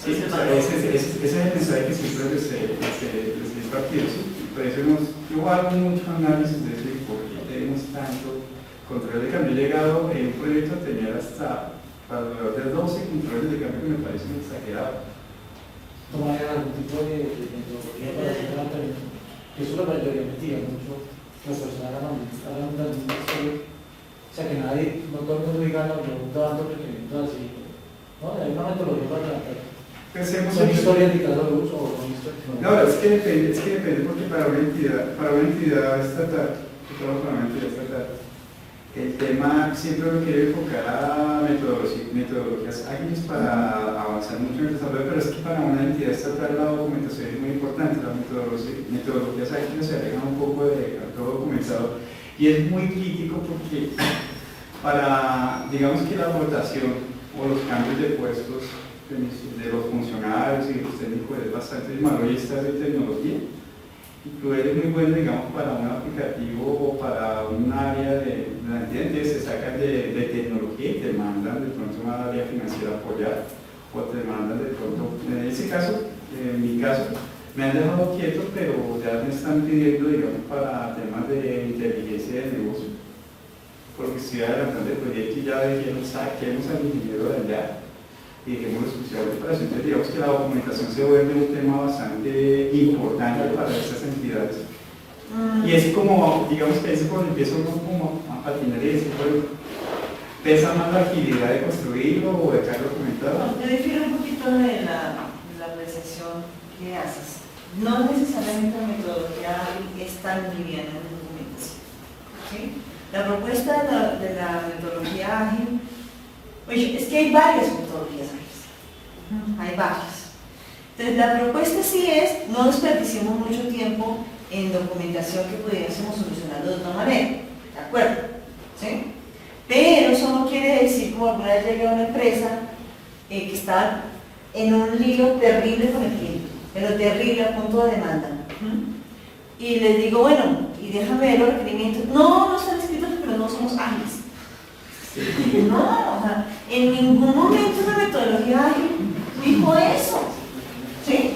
es el mensaje que siempre les impartido. ¿Sí? Por eso yo hago mucho análisis de eso y por qué tenemos tanto control de cambio. He llegado en un proyecto a tener hasta alrededor de 12 controles de cambio que me parecen exagerados. ¿Tomar algún tipo de metodología para hacer levantamiento? Eso lo metía mucho las personas hagan un estudio, o sea que nadie, no todo el mundo diga, no, yo dando requerimientos así, ¿no? Hay una metodología para levantar. Pues hemos ¿Son hecho- historias de caso de uso o son historias? No, es que depende porque para una entidad estatal, yo trabajo para una entidad estatal, el tema siempre lo quiere enfocar a metodologías ágiles para avanzar mucho en el desarrollo, pero es que para una entidad estatal la documentación es muy importante, las metodologías ágiles se alejan un poco de todo documentado y es muy crítico porque para, digamos que la rotación o los cambios de puestos de los funcionarios y de los técnicos es bastante malo y esta de tecnología. Incluir es muy bueno, digamos, para un aplicativo o para un área de la entidad, entonces se sacan de tecnología y te mandan de pronto una área financiera apoyada o te mandan de pronto, en ese caso, en mi caso, me han dejado quieto, pero ya me están pidiendo, digamos, para temas de inteligencia de negocio, porque estoy adelantando el proyecto y ya dijeron, saquemos al ingeniero de allá y dejemos exclusiva de operación. Entonces, digamos que la documentación se vuelve un tema bastante importante para estas entidades. Y es como, digamos que es cuando empieza uno como a patinar y decir, bueno, ¿pesa más la agilidad de construirlo o de dejarlo documentado? Yo difiero un poquito de la apreciación que haces. No necesariamente la metodología ágil es tan liviana en documentación. ¿Sí? La propuesta de la metodología ágil, oye, es que hay varias metodologías ágiles. Hay varias. Entonces, la propuesta sí es, no desperdiciemos mucho tiempo en documentación que pudiésemos solucionarlo de otra manera. ¿De acuerdo? ¿Sí? Pero eso no quiere decir, como alguna vez llegué a una empresa que está en un lío terrible con el cliente, pero terrible a punto de demanda. Y les digo, bueno, y déjame ver los requerimientos. No están escritos, pero no somos ágiles. No, o sea, en ningún momento la metodología ágil dijo eso. ¿Sí?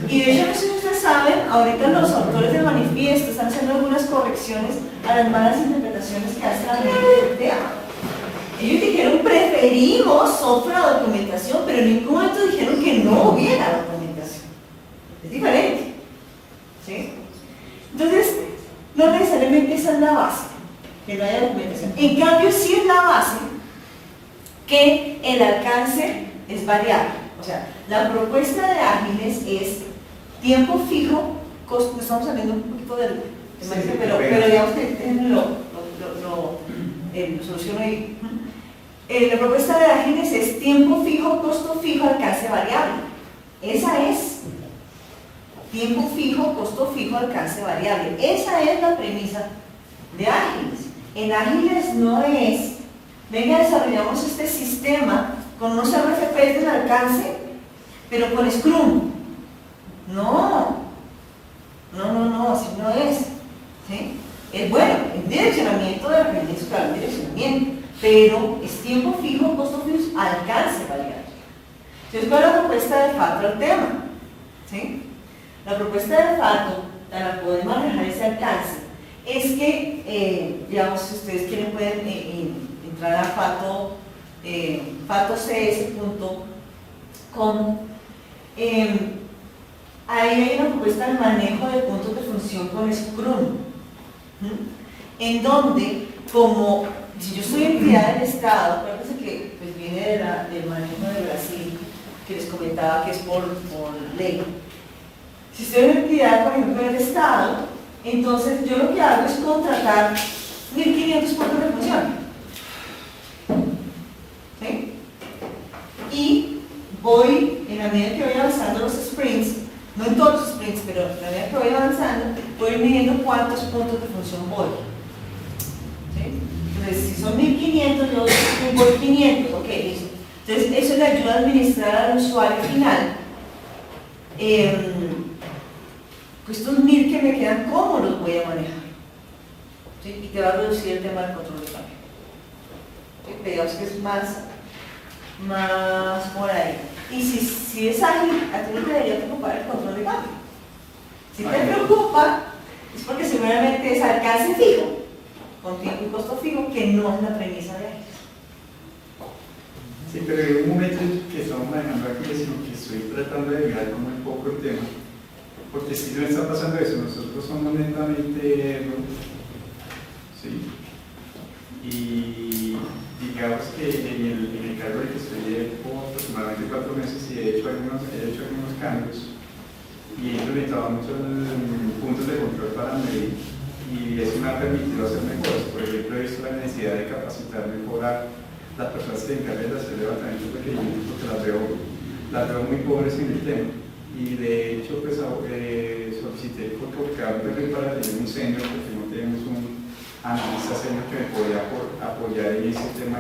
Y de hecho, no sé si ustedes saben, ahorita los autores del manifiesto están haciendo algunas correcciones a las malas interpretaciones que hace la gente del tema. Ellos dijeron preferimos otra documentación, pero en ningún momento dijeron que no hubiera documentación. Es diferente. ¿Sí? Entonces, no necesariamente esa es la base, que no haya documentación. En cambio, sí es la base que el alcance es variable. O sea, la propuesta de ágiles es tiempo fijo, costo, estamos saliendo un poquito del tema, Sí, pero digamos que lo soluciono ahí. La propuesta de ágiles es tiempo fijo, costo fijo, alcance variable. Esa es. Tiempo fijo, costo fijo, alcance variable. Esa es la premisa de ágiles. En ágiles no es, venga, desarrollamos este sistema con unos RFPs del alcance, pero con Scrum. No, así no es. ¿Sí? Es bueno, el direccionamiento de requerimientos, claro, el direccionamiento, pero es tiempo fijo, costo fijo, alcance variable. Entonces, ¿cuál es la propuesta de FATO al tema? ¿Sí? La propuesta de FATO, para poder manejar ese alcance, es que, digamos, si ustedes quieren pueden entrar a FATO, fatocs.com. Ahí hay una propuesta de manejo de puntos de función con Scrum, en donde, como si yo soy entidad del Estado, acuérdense que pues, viene del manejo de Brasil, que les comentaba que es por ley. Si soy una entidad, por ejemplo, del Estado, entonces yo lo que hago es contratar 1.500 puntos de función. ¿Sí? Y voy, en la medida que voy avanzando los sprints, no en todos los sprints, pero en la medida que voy avanzando, voy midiendo cuántos puntos de función voy. ¿Sí? Entonces, si son 1.500, yo voy 500, ok, listo. Entonces, eso le ayuda a administrar al usuario final. Pues estos 1.000 que me quedan, ¿cómo los voy a manejar? ¿Sí? Y te va a reducir el tema del control de cambio. ¿Sí? Digamos que es más por ahí. Y si es ágil, a ti no te debería preocupar el control de cambio. Si te preocupa, es porque seguramente es alcance fijo, con tiempo y costo fijo, que no es la premisa de ágil. Sí, pero en un momento que estamos manejando aquí, sino que estoy tratando de mirar como un poco el tema, porque si no está pasando eso, nosotros somos netamente, ¿sí? Y digamos que en el cargo en el que estoy llevo aproximadamente 4 meses y he hecho algunos cambios y he implementado muchos puntos de control para medir y eso me ha permitido hacer mejoras. Por ejemplo, he visto la necesidad de capacitar mejor a las personas que se encargan de hacer levantamientos pequeños porque las veo muy pobres en el tema. Y de hecho, pues solicité porque para tener un senior, porque no tenemos un analista senior que me podía apoyar en ese tema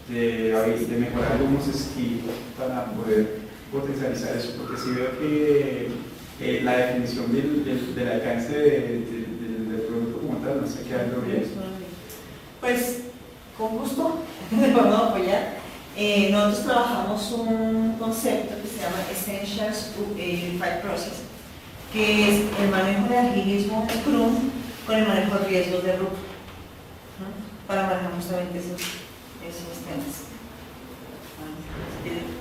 de mejorar algunos skills para poder potencializar eso, porque si veo que la definición del alcance del producto como tal no se queda bien. Pues con gusto le vamos a apoyar. Nosotros trabajamos un concepto que se llama Essentials Unified Process, que es el manejo de agilismo Scrum con el manejo de riesgos de grupo, ¿no? Para manejar justamente esos temas.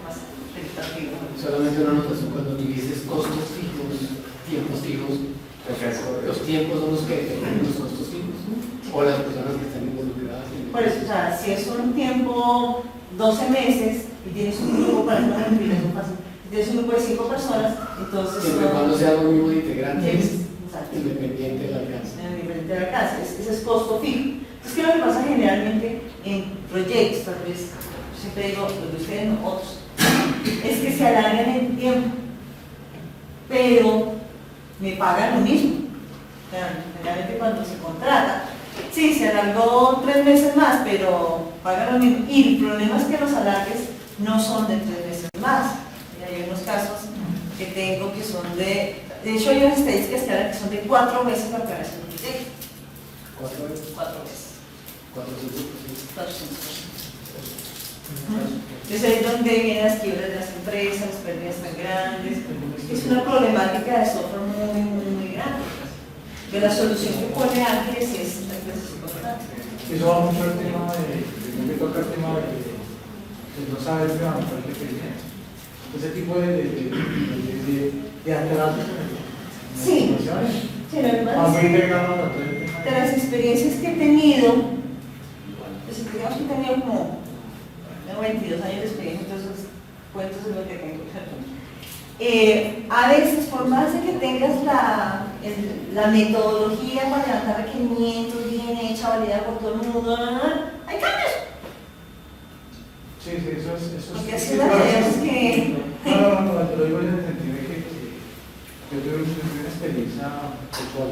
Más expectativa. Solamente una anotación, cuando tú dices costos fijos, tiempos fijos, los tiempos son los que determinan los costos fijos, ¿no? O las personas que están involucradas. Por eso, o sea, si es un tiempo 12 meses y tienes un grupo, para eso no es fácil. Si tienes un grupo de 5 personas, entonces. Siempre y cuando sea algo mismo de integrantes, exacto, independiente del alcance. Independiente del alcance, ese es costo fijo. Es que lo que pasa generalmente en proyectos, tal vez, siempre digo, los de ustedes no, otros, es que se alargan el tiempo, pero me pagan lo mismo. O sea, generalmente cuando se contrata, sí, se alargó 3 meses más, pero pagan lo mismo. Y el problema es que los alargues no son de 3 meses más. Y hay unos casos que tengo que son de hecho hay unas estadísticas que son de 4 meses la operación del proyecto. 4 veces. 4 meses. 400%. 400%. Entonces ahí es donde vienen las quiebras de las empresas, las pérdidas tan grandes. Es una problemática de software muy grande. De la solución que pone Ángeles es importante. Eso va mucho al tema me toca el tema de no saber levantar el requerimiento. Ese tipo de atrasos en Sí. situaciones. Sí, lo que pasa es que de las experiencias que he tenido, pues digamos que he tenido como tengo 22 años de experiencia, entonces cuentos es lo que tengo. A veces, por más de que tengas la metodología para levantar requerimientos bien hecha, validada por todo el mundo, hay cambios. Sí, eso es. Porque así la tenemos que. No, te lo digo en el sentido de que yo tuve una experiencia actual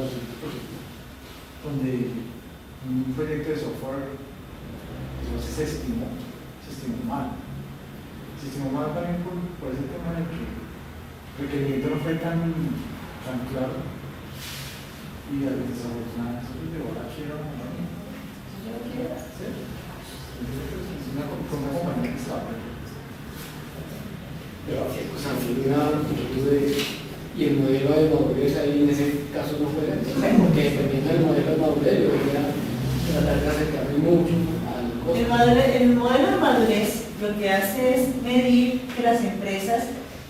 donde un proyecto de software se estimó mal. Se estimó mal también por ese tema de que el requerimiento no fue tan claro y desafortunadamente eso llevó a la quiebra. Es una compañía que estaba. Pero, o sea, una inquietud y el modelo de madurez ahí en ese caso no fue porque dependiendo del modelo de madurez, yo quería tratar de acercarme mucho al costo. El modelo de madurez lo que hace es medir que las empresas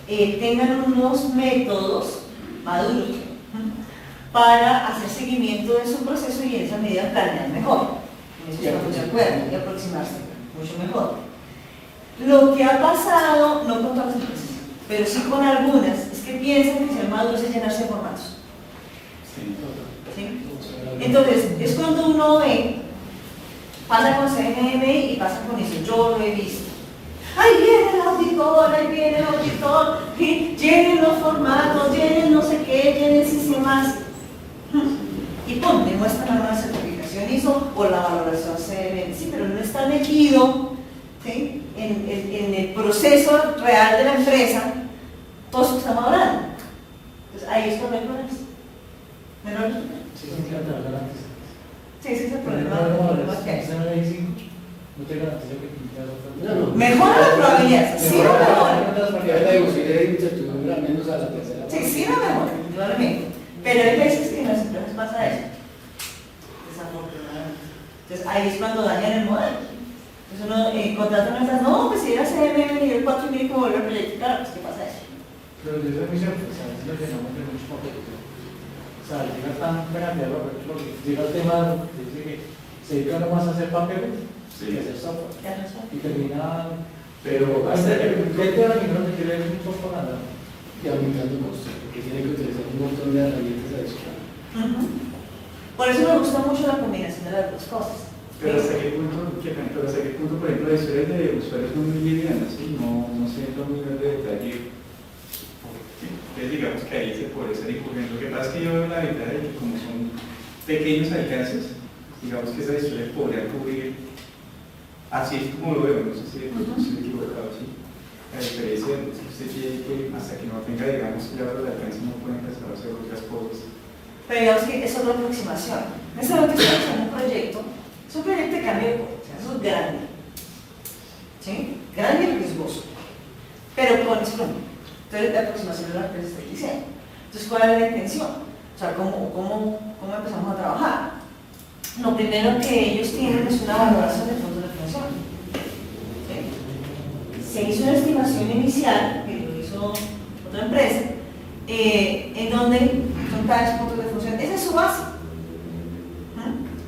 tengan unos métodos maduros para hacer seguimiento de su proceso y en esa medida planear mejor. En eso estamos de acuerdo, y aproximarse mucho mejor. Lo que ha pasado, no con todas las empresas, pero sí con algunas, es que piensan que ser maduros es llenarse de formatos. ¿Sí? Entonces, es cuando uno ve, pasa con CNM y pasa con eso, yo lo he visto. Ahí viene el auditor, llenen los formatos, llenen no sé qué, llenen sistemas. Y pum, demuestran la certificación ISO o la valoración CNM. Sí, pero no está metido, ¿sí?, en el proceso real de la empresa, todo eso que estamos hablando. Entonces ahí es cuando hay problemas. ¿Menor? Sí, Sí, ese es el problema que hay. No te garantiza que No. Mejora la probabilidad, sí o mejora. Ya la digo, si le incertidumbre al menos a la tercera. Sí, sí o mejora, indudablemente. Pero hay veces que en las empresas pasa eso. Desafortunadamente. Entonces ahí es cuando dañan el modelo. Entonces uno contrata una empresa, no, pues si era CMM nivel 4 y mire cómo volver al proyecto. Claro, pues ¿qué pasa eso? Pero yo soy muy cierto, o sea, a veces lo llenamos de mucho papel. O sea, llega tan cambiarlo, llega el tema de que se dedica nomás a hacer papeles y a hacer software. Y termina. Pero Hasta el 20 de la que quiere ver mucho propaganda. y aumentando costos, porque tiene que utilizar un montón de herramientas adicionales. Por eso me gusta mucho la combinación de las dos cosas. Pero hasta qué punto, por ejemplo, las historias de usuarios son muy livianas, ¿sí? No se entra muy en detalle. ¿Sí? Entonces digamos que ahí se puede estar incurriendo. Lo que pasa es que yo veo la ventaja de que como son pequeños alcances, digamos que esas historias podrían cubrir, así es como lo veo, no sé si estoy equivocado, ¿sí? La diferencia es que usted tiene que, hasta que no tenga, digamos, claro el alcance, no puede empezar a hacer otras cosas. Pero digamos que es otra aproximación. En este momento estoy haciendo un proyecto, es un proyecto de cambio de cosas, eso es grande. ¿Sí? Grande y riesgoso. Pero con Scrum. Entonces la aproximación de la que estoy diciendo. Entonces, ¿cuál es la intención? O sea, ¿cómo empezamos a trabajar? Lo primero que ellos tienen es una valoración de fondos de función. ¿Sí? Se hizo una estimación inicial, que lo hizo otra empresa, en donde son tales puntos de función. Esa es su base.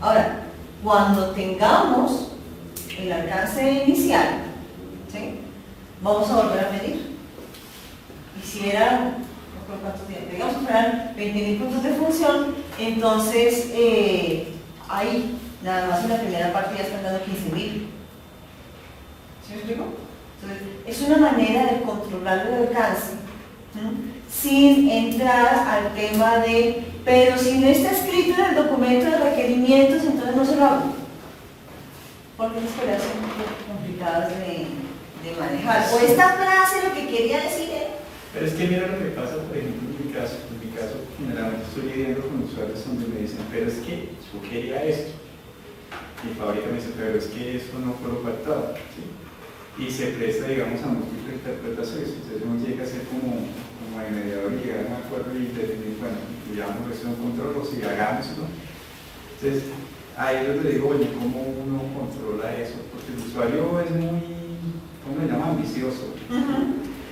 Ahora, cuando tengamos el alcance inicial, ¿sí? Vamos a volver a medir. Y si eran, no creo cuánto tiempo, digamos que fueran 20.000 puntos de función, entonces ahí nada más en la primera parte ya están dando 15.000. ¿Sí me explico? Entonces, es una manera de controlar el alcance, sin entrar al tema de, pero si no está escrito en el documento de requerimientos, entonces no se lo hago. Porque las tareas son un poco complicadas de manejar. O esta frase lo que quería decir es... Pero es que mira lo que pasa, por ejemplo, en mi caso generalmente estoy lidiando con usuarios donde me dicen, pero es que yo quería esto. Mi fábrica me dice, pero es que esto no fue lo pactado, ¿sí? Y se presta, digamos, a múltiples interpretaciones. Entonces uno llega a ser como de mediador y llegar a un acuerdo y definir, bueno, digamos, esto es un control, o si hagámoslo. Entonces, ahí es donde digo, oye, ¿cómo uno controla eso? Porque el usuario es muy, ¿cómo le llama? Ambicioso.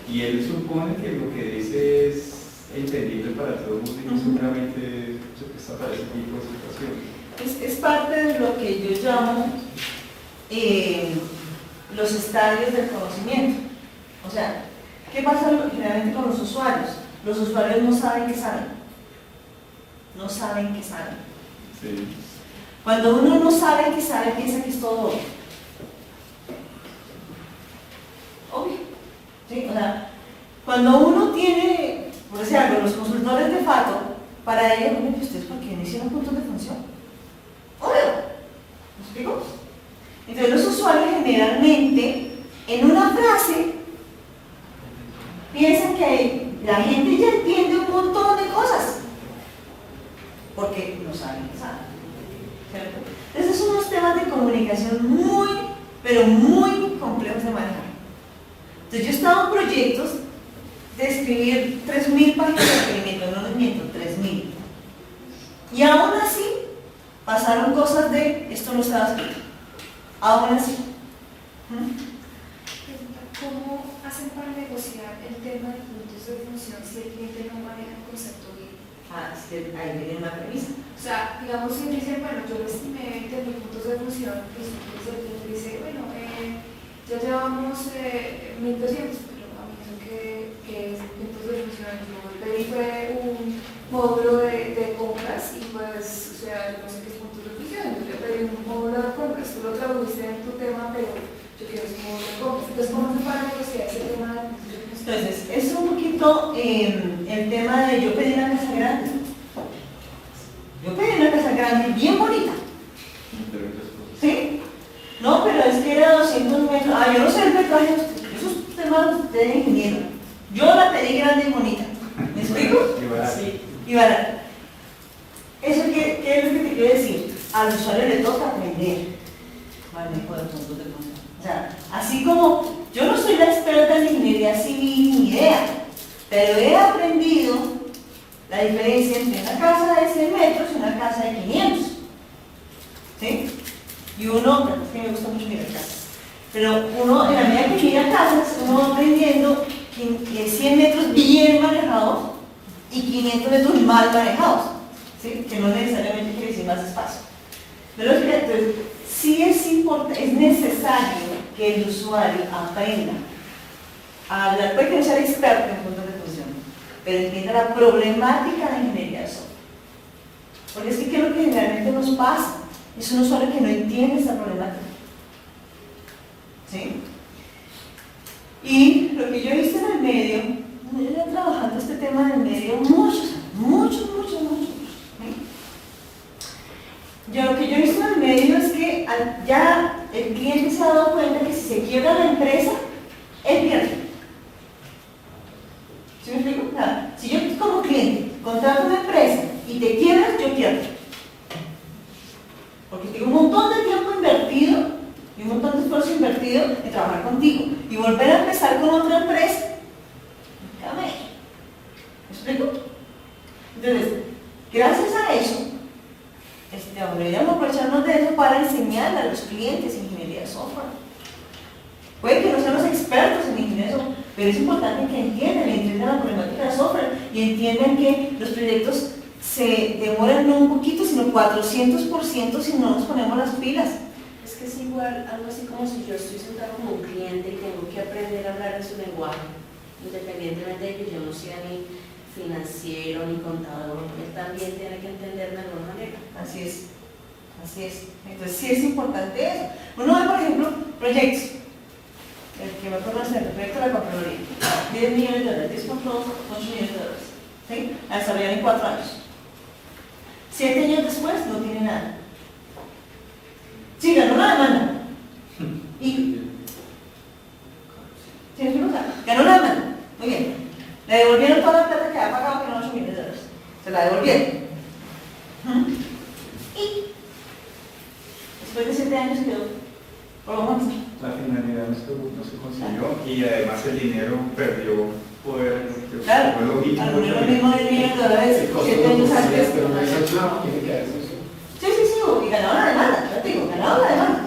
Y él supone que lo que dice es entendible para todo el mundo y no seguramente se presta para ese tipo de situaciones. Es parte de lo que yo llamo los estadios del conocimiento. O sea, ¿qué pasa generalmente con los usuarios? Los usuarios no saben que saben. No saben que saben. Sí. Cuando uno no sabe que sabe, piensa que es todo obvio. ¿Sí? O sea, cuando uno tiene, por decir algo, los consultores de FATO, para ellos, bueno, ¿ustedes por qué no hicieron puntos de función? Obvio. ¿Me explico? Entonces los usuarios generalmente, en una frase, piensan que la gente ya entiende un montón de cosas, porque no saben que saben. ¿Cierto? Entonces son unos temas de comunicación muy, pero muy complejos de manejar. Entonces yo he estado en proyectos de escribir 3.000 páginas de requerimiento, no les miento, 3.000. Y aún así pasaron cosas de esto no estaba escrito. Aún así. ¿Cómo hacen para negociar el tema de puntos de función si el cliente no maneja el concepto bien? Es que ahí viene una premisa. O sea, digamos si dicen, bueno, yo le estimé 20.000 puntos de función, y entonces el cliente dice, bueno, ya llevamos 1.200, pero a mí eso que es puntos de función, yo pedí fue un módulo de compras y pues, o sea, yo no sé qué es puntos de función, yo le pedí un módulo de compras, tú lo tradujiste en tu tema, pero yo quiero ese módulo de compras. Entonces, ¿cómo se para negociar ese tema de puntos de función? Entonces, es un poquito el tema de yo pedí una casa grande. Yo pedí una casa grande bien bonita. ¿Sí? No, pero es que era 200 metros. Yo no sé el metraje, esos temas de ingeniero. Yo la pedí grande y bonita. ¿Me explico? Sí. Y barata. Eso ¿qué es lo que te quiero decir? Al usuario le toca aprender manejo de puntos de función. O sea, así como yo no soy la experta en ingeniería civil ni idea, pero he aprendido la diferencia entre una casa de 100 metros y una casa de 500. ¿Sí? Y uno, es que me gusta mucho mirar casas, pero uno en la medida que mira casas, uno va aprendiendo que 100 metros bien manejados y 500 metros mal manejados, ¿sí? Que no necesariamente quiere decir más espacio. Pero entonces, sí es necesario que el usuario aprenda a hablar, puede que no sea experto en puntos de función, pero entienda la problemática de ingeniería de software. Porque es que ¿qué es lo que generalmente nos pasa? Es un usuario que no entiende esa problemática. ¿Sí? Y lo que yo he visto en el medio, yo he trabajando este tema en el medio muchos. ¿Sí? Yo lo que yo he visto en el medio es que ya el cliente se ha dado cuenta que si se quiebra la empresa, él pierde. ¿Sí me explico? O sea, si yo como cliente contrato una empresa y te quiebras, yo pierdo. Porque tengo un montón de tiempo invertido y un montón de esfuerzo invertido en trabajar contigo. Y volver a empezar con otra empresa, ¿me explico? Entonces, gracias a eso, deberíamos aprovecharnos de eso para enseñarle a los clientes ingeniería de software. Puede que no seamos expertos en ingeniería de software, pero es importante que entiendan la problemática de software y entiendan que los proyectos se demoran no un poquito, sino 400% si no nos ponemos las pilas. Es que es igual, algo así como si yo estoy sentado como un cliente y tengo que aprender a hablar en su lenguaje, independientemente de que yo no sea ni financiero ni contador, él también tiene que entenderme de alguna manera. Así es. Entonces sí es importante eso. Uno ve, por ejemplo, proyectos. El que me conoce, el proyecto de la Contraloría. 10 millones de dólares, 10 controles, 8 millones de dólares. ¿Sí? A desarrollar en 4 años. 7 años después no tiene nada. Sí, ganó una demanda. Y ¿sí, ganó una demanda. Muy bien. Le devolvieron toda la plata que había pagado, que eran 8 millones de dólares. Se la devolvieron. Y después de 7 años quedó por lo menos. La finalidad no se consiguió y además el dinero perdió poder. Claro, fue lógico. algunos lo mismo de millones de dólares 7 años antes. Pero no hay sanción, tiene que haber sanción. Sí, y ganaron la demanda, ya te digo, ganaron la demanda.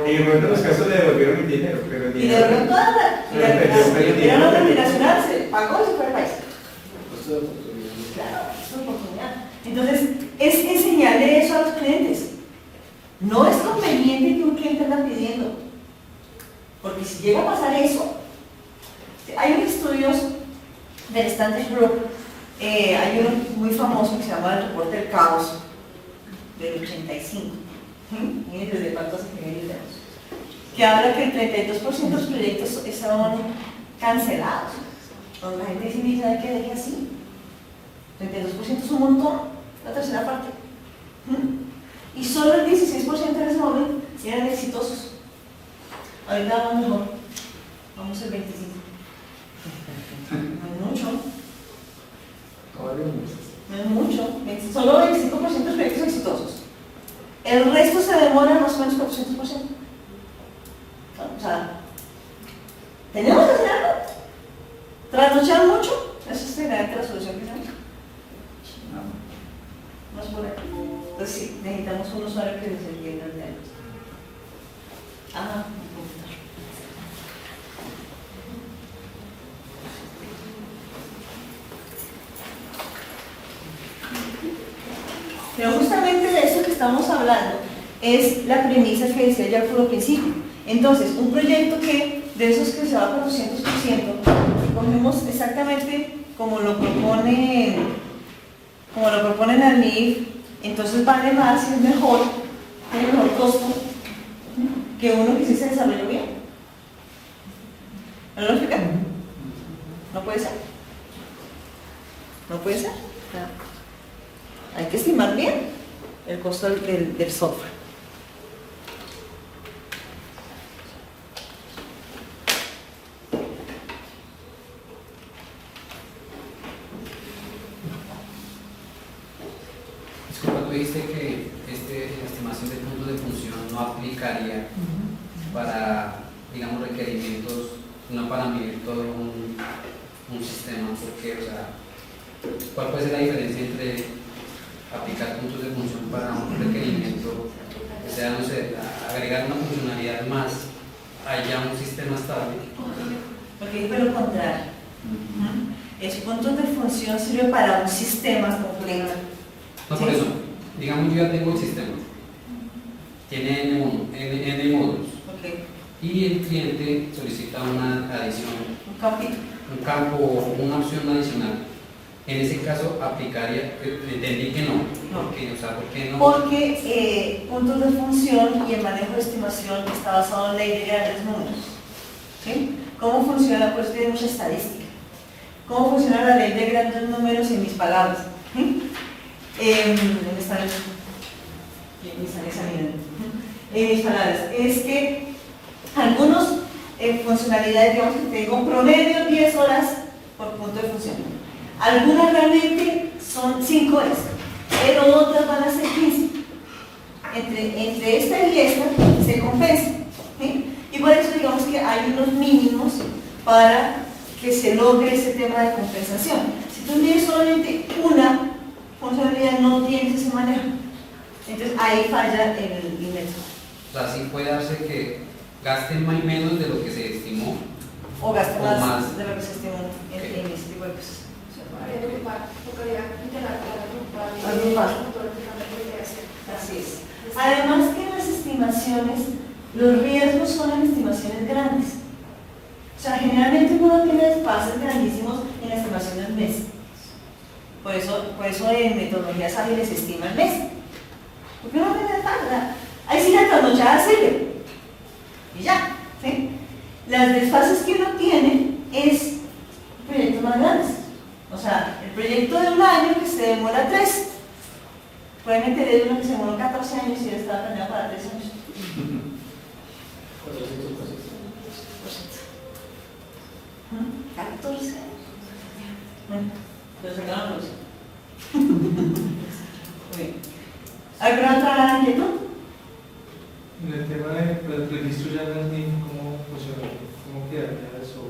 Y en algunos casos le devolvieron el dinero, pero el Y dinero. devolvieron toda la era una multinacional, se pagó y se fue al país. Costo de oportunidad. Claro, es una oportunidad. Entonces, es enseñarle eso a los clientes. No es conveniente que un cliente anda pidiendo, porque si llega a pasar eso, hay unos estudios del Standard Group, hay uno muy famoso que se llama el reporte del caos del 85, miren desde cuántos ingenieros tenemos, que habla que el 32% de los proyectos son cancelados, cuando la gente dice, ¿sabe qué? Deje así. 32% es un montón, la tercera parte. Y solo el 16% en ese momento eran exitosos. Ahorita vamos mejor, vamos el 25%. No es mucho. No es mucho. Solo 25% de proyectos exitosos. El resto se demora más o menos 400%. O sea, tenemos que hacer algo. Trasnochar mucho, esa es la solución que tenemos. No es por ahí. Entonces sí, necesitamos un usuario que nos entienda el tema. Pero justamente de eso que estamos hablando es la premisa que decía yo al puro principio. Entonces, un proyecto que de esos que se va por 200%, cogemos exactamente como lo proponen al MIF, entonces vale más y es mejor, tiene mejor costo que uno que sí se desarrolló bien. ¿No lo explica? No puede ser. No puede ser. No. Hay que estimar bien el costo del software. Disculpa, tú dijiste que la estimación de puntos de función no aplicaría para, digamos, requerimientos, no para medir todo un sistema, porque, o sea, ¿cuál puede ser la diferencia entre aplicar puntos de función para un requerimiento, que sea, no sé, agregar una funcionalidad más allá un sistema estable? Porque es lo contrario. Los puntos de función sirven para un sistema completo. No, por eso, digamos, yo ya tengo el sistema, tiene N módulos, Okay. y el cliente solicita una adición, Un campito. un campo o una opción adicional, en ese caso aplicaría, entendí que no, No. ¿por qué? O sea, ¿por qué no? Porque puntos de función y el manejo de estimación está basado en ley de grandes números. ¿Sí? ¿Cómo funciona? Pues tiene mucha estadística. ¿Cómo funciona la ley de grandes números en mis palabras? ¿Sí? ¿Dónde están? Me están examinando. En mis palabras, es que algunas funcionalidades, digamos que tengo promedio 10 horas por punto de función. Algunas realmente son 5 horas, pero otras van a ser 15. Entre esta y esta se compensa. ¿Sí? Y por eso digamos que hay unos mínimos para que se logre ese tema de compensación. Si tú tienes solamente una funcionalidad, no tienes ese manejo. Entonces ahí falla el método. O sea, sí puede darse que gasten más y menos de lo que se estimó. O gasta O más, más. de lo que se estima en ese tipo de cosas. Tocaría interactuar, Agrupar. Así es. Además que en las estimaciones, los riesgos son en estimaciones grandes. O sea, generalmente uno tiene desfases grandísimos en la estimación del mes. Por eso en metodologías ágiles se estima el mes. Porque uno tiene desfases. Ahí sí la trasnochada sirve. Y ya. ¿Sí? Las desfases que uno tiene es proyectos más grandes. O sea, el proyecto de un año que se demora 3. Pueden enteré de uno que se demoró 14 años y él estaba planeado para 3 años. 14 años. Bueno, pero se quedaron los. Muy bien. ¿Alguna otra inquietud? En el tema del registro ya no es ni cómo funciona, cómo quedaría eso.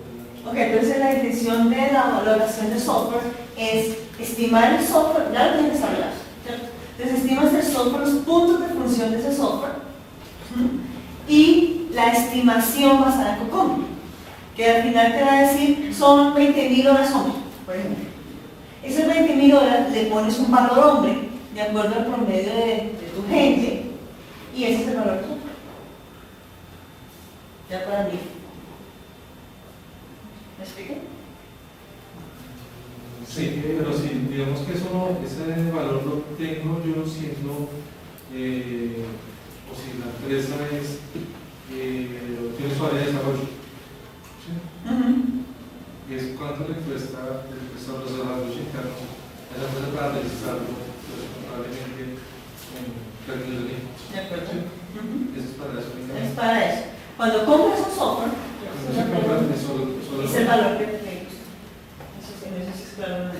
Ok, entonces la intención de la valoración de software es estimar el software, ya lo tienes desarrollado, ¿cierto? Entonces estimas el software, los puntos de función de ese software y la estimación basada en COCOM, que al final te va a decir son 20.000 horas hombre, por ejemplo. Esas 20.000 horas le pones un valor hombre de acuerdo al promedio de tu gente y ese es el valor tú. Ya para mí. ¿Me expliqué? Sí, pero si digamos que eso no, ese valor lo tengo yo siendo, o si la empresa es, tiene su área de desarrollo, ¿sí? Y es cuánto le cuesta los desarrollos internos a esa empresa para registrarlo, pues, probablemente en términos de tiempo. De acuerdo. ¿Sí? Eso es para eso. Es para eso. Cuando compras un software, No se compra, es solo es el valor que te gusta. Eso sí es claro.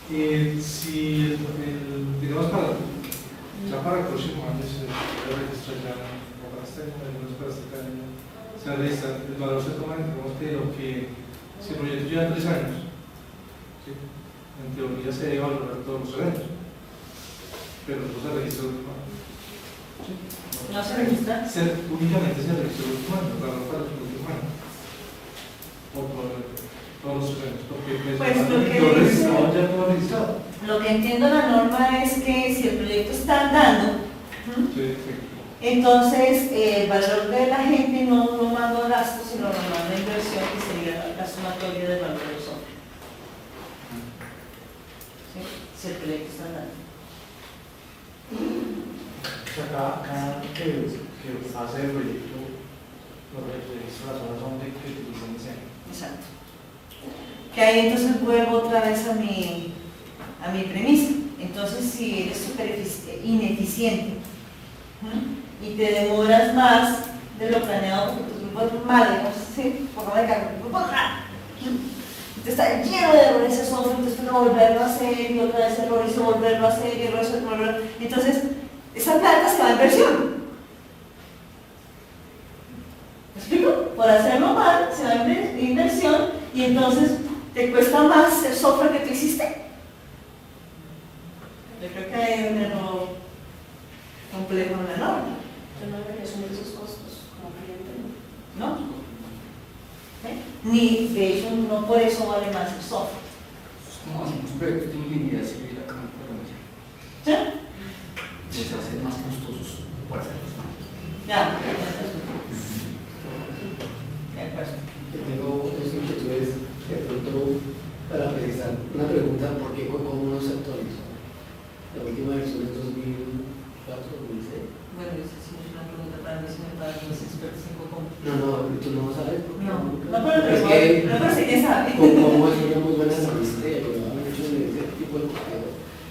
Si digamos para el próximo año se registra ya, o para este año, algunos para este año, se registra, el valor se toma, digamos que lo que, si el proyecto lleva 3 años, ¿sí? En teoría se debe valorar todos los años, pero no se registra el último año. ¿Sí? ¿No se registra? Únicamente se registra el último año, claro, para el último año. O por todos los años, porque Pues lo que yo dice- registrado ya no registrado. Lo que entiendo la norma es que si el proyecto está andando, Sí, sí. entonces el valor de la gente no manda gastos, sino lo manda inversión, que sería la sumatoria del valor del software. ¿Sí? Si el proyecto está andando. O sea, cada que hace el proyecto, los registros las horas son de que utilizan diseño. Exacto. Que ahí entonces vuelvo otra vez a mi premisa. Entonces, si eres súper ineficiente y te demoras más de lo planeado porque tu grupo es malo, ¿sí? Por favor, el grupo te está lleno de errores ese software, entonces no volverlo a hacer y otra vez errores y volverlo a hacer y errores y volverlo a hacer. Entonces, esa plata se va a inversión. ¿Me explico? Por hacerlo mal, se va a inversión y entonces te cuesta más el software que tú hiciste. Yo creo que hay un error complejo en la norma, Yo no debería asumir esos costos como cliente. ¿no? Ni, de hecho, no por eso vale más el software. Es como hacemos proyectos de ingeniería civil acá en Colombia. ¿Sí? Les hacen más costosos por hacerlos mal. Ya, de acuerdo. Tengo dos inquietudes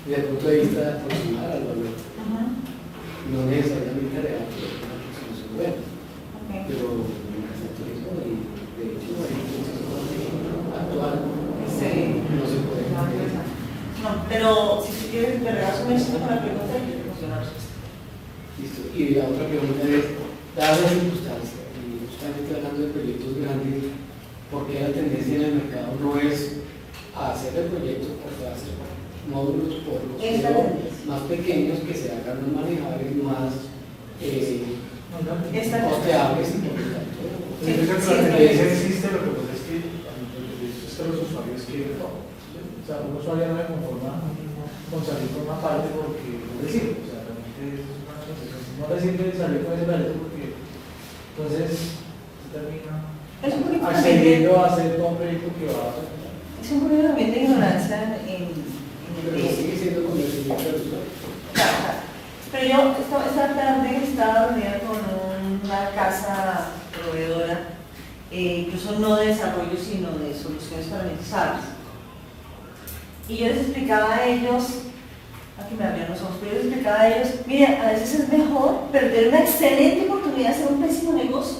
desde el punto de vista de aproximar al valor. Ajá. No necesariamente real, pero es una aproximación buena. Ok. Pero nunca se actualizó y de hecho hay un proceso actual Sí. no se puede. No, pero si tú quieres, me regalas un besito con la pregunta y yo te consigo la respuesta. Listo. Y la otra pregunta es, dadas las circunstancias, y justamente hablando de proyectos grandes, ¿por qué la tendencia en el mercado no es a hacer el proyecto, o sea, hacer módulos por los Es la tendencia. más pequeños que se hagan más manejables, más Esta- costeables y por lo tanto? Yo creo que la tendencia existe, lo que pasa es que los usuarios quieren todo. O sea, un usuario no se conforma con salir con una parte porque no le sirve. O sea, realmente es una negociación. No le sirve salir con ese boleto porque entonces se termina Es un poquito accediendo a hacer todo un proyecto que va a hacer. Es un poquito también de ignorancia en el Pero tema. sigue siendo convencimiento del usuario. Claro. Pero yo esta tarde estaba reunida con una casa proveedora, incluso no de desarrollo, sino de soluciones para necesarios. Y yo les explicaba a ellos, aquí me abrían los ojos, pero yo les explicaba a ellos, mira, a veces es mejor perder una excelente oportunidad de hacer un pésimo negocio.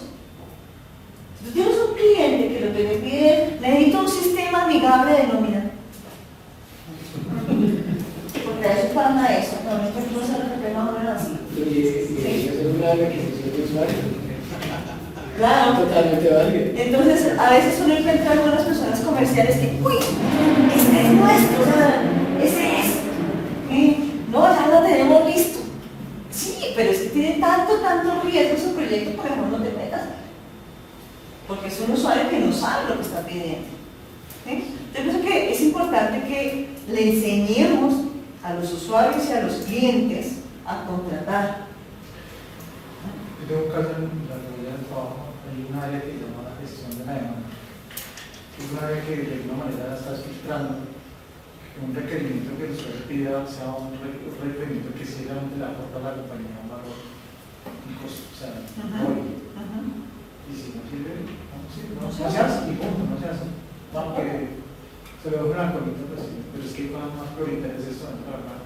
Si tú tienes un cliente que lo que me pide, necesito un sistema amigable de nómina. Porque a eso para eso, normalmente no se lo más o menos así. Y eso es una requisición de usuario. Claro. Totalmente válido. Entonces, a veces uno encuentra algunas personas comerciales que, uy, este es nuestro, o sea, ese es. No, ya lo tenemos listo. Sí, pero es que tiene tanto riesgo su proyecto, por ejemplo, no te metas. Porque es un usuario que no sabe lo que está pidiendo. ¿Sí? Yo pienso que es importante que le enseñemos a los usuarios y a los clientes a contratar. Yo tengo un caso en la teoría del trabajo, hay un área que se llama la gestión de la demanda. Es un área que de alguna manera está filtrando que un requerimiento que el usuario pida sea un requerimiento que sí realmente le aporta a la compañía un valor, un costo, o sea, un volumen. Y si no sirve, no se hace, y punto, no se hace. Aunque se ve una bonita, pues sí, pero es que con más prioridad es esto, para acá.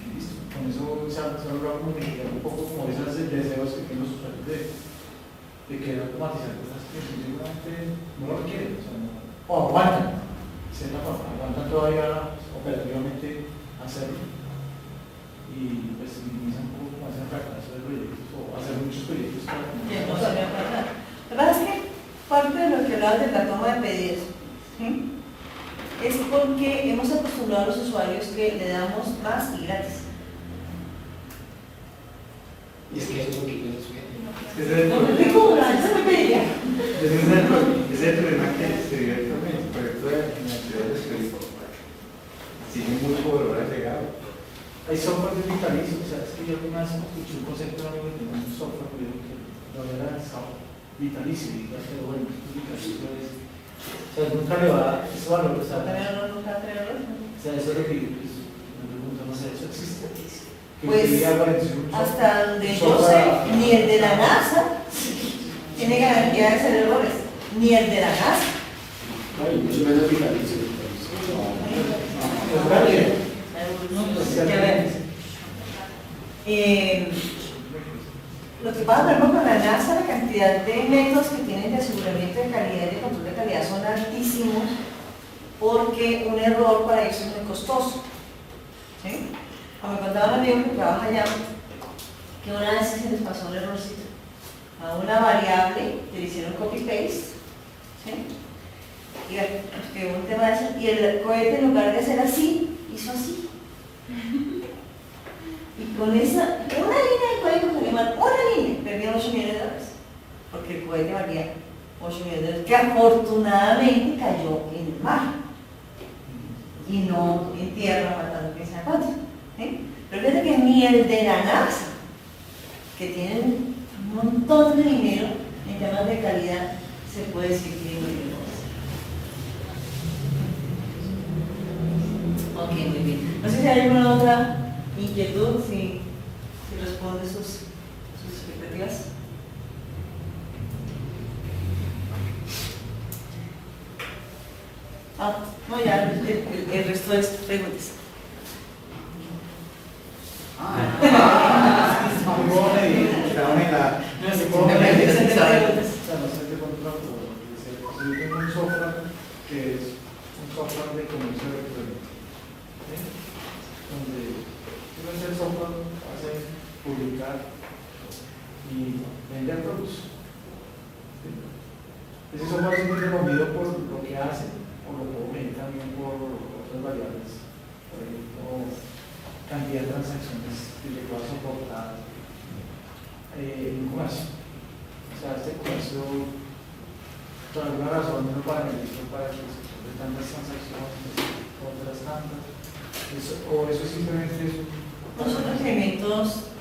Y listo, con eso se ha logrado como mitigar un poco como esos deseos que tienen los usuarios de querer automatizar cosas que seguramente no lo requieren, o sea, o aguantan, esa es la forma, aguantan todavía operativamente hacerlo y pues minimizan un poco como ese fracaso de proyectos o hacer muchos proyectos para Que no sabía pasar. Lo que pasa es que parte de lo que hablabas de la toma de pedidos, ¿sí? Es porque hemos acostumbrado a los usuarios que le damos más y gratis. Y es que eso es lo que quiere el sujeto. No me estoy cobrando, eso me pediría. Ese es el problema que se vive actualmente. Por ejemplo, en la ciudad de Suiza sigue mucho valor agregado. Hay software de vitalicio, o sea, es que yo alguna vez escuché un concepto de amigo que tenía un software que lo había lanzado vitalicio, y dije, pero bueno, vitalicio es, o sea, nunca le va a dar ese valor, o sea, eso es lo que pues, me pregunto, no sé, eso existe. Que Pues, usted diga, bueno, es un hasta software- donde un yo software- sé, ni el de la NASA tiene garantía de ser errores, ni el de la NASA. Ay, mucho menos vitalicio. Pues, vale. Ya ven. Lo que pasa, por ejemplo, con la NASA, la cantidad de métodos que tienen de aseguramiento de calidad y de control de calidad son altísimos porque un error para ellos es muy costoso. ¿Sí? Como me contaba un amigo que trabaja allá, que una vez se les pasó un errorcito a una variable que le hicieron copy-paste, ¿sí? Y escribió un tema de eso, y el cohete en lugar de hacer así, hizo así. Y con esa, una línea de código salió mal, una línea, perdieron $8 millones, porque el cohete valía $8 millones, que afortunadamente cayó en el mar y no en tierra matando quién sabe cuánto. Pero fíjate que ni el de la NASA, que tienen un montón de dinero en temas de calidad, se puede decir que es muy bien. Ok, muy bien. No sé si hay alguna otra inquietud, si responde sus expectativas. No, ya, el resto es preguntas. yo puedo Simplemente medir, es el o sea, de- no sé de pronto, yo tengo un software que es un software de comercio electrónico, ¿sí? Donde uno es el software hace publicar y vender productos. ¿Sí? Ese software siempre lo mido por lo que hace, o lo puedo medir también por otras variables, por ejemplo, cantidad de transacciones que llegó a soportar en comercio. O sea, este comercio, por alguna razón, no parametrizó para que se de tantas transacciones, otras tantas. O eso simplemente es No son requerimientos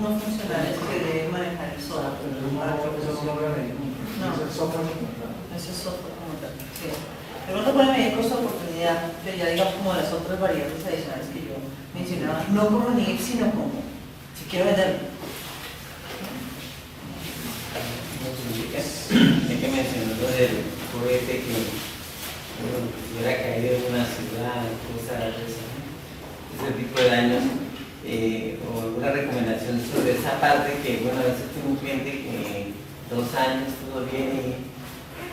no funcionales que debe manejar el software. Pero eso no lo voy a medir nunca. No. Es el software como tal. Ese es software como tal. Sí. Pero no puede medir costo de oportunidad, pero ya digamos como las otras variables adicionales que yo mencionaba, no como NIF, sino como si quiero venderlo. Es que mencionó lo del juguete que hubiera caído en una ciudad, cosas de ese tipo de daños, o alguna recomendación sobre esa parte que, bueno, a veces tengo un cliente que 2 años todo bien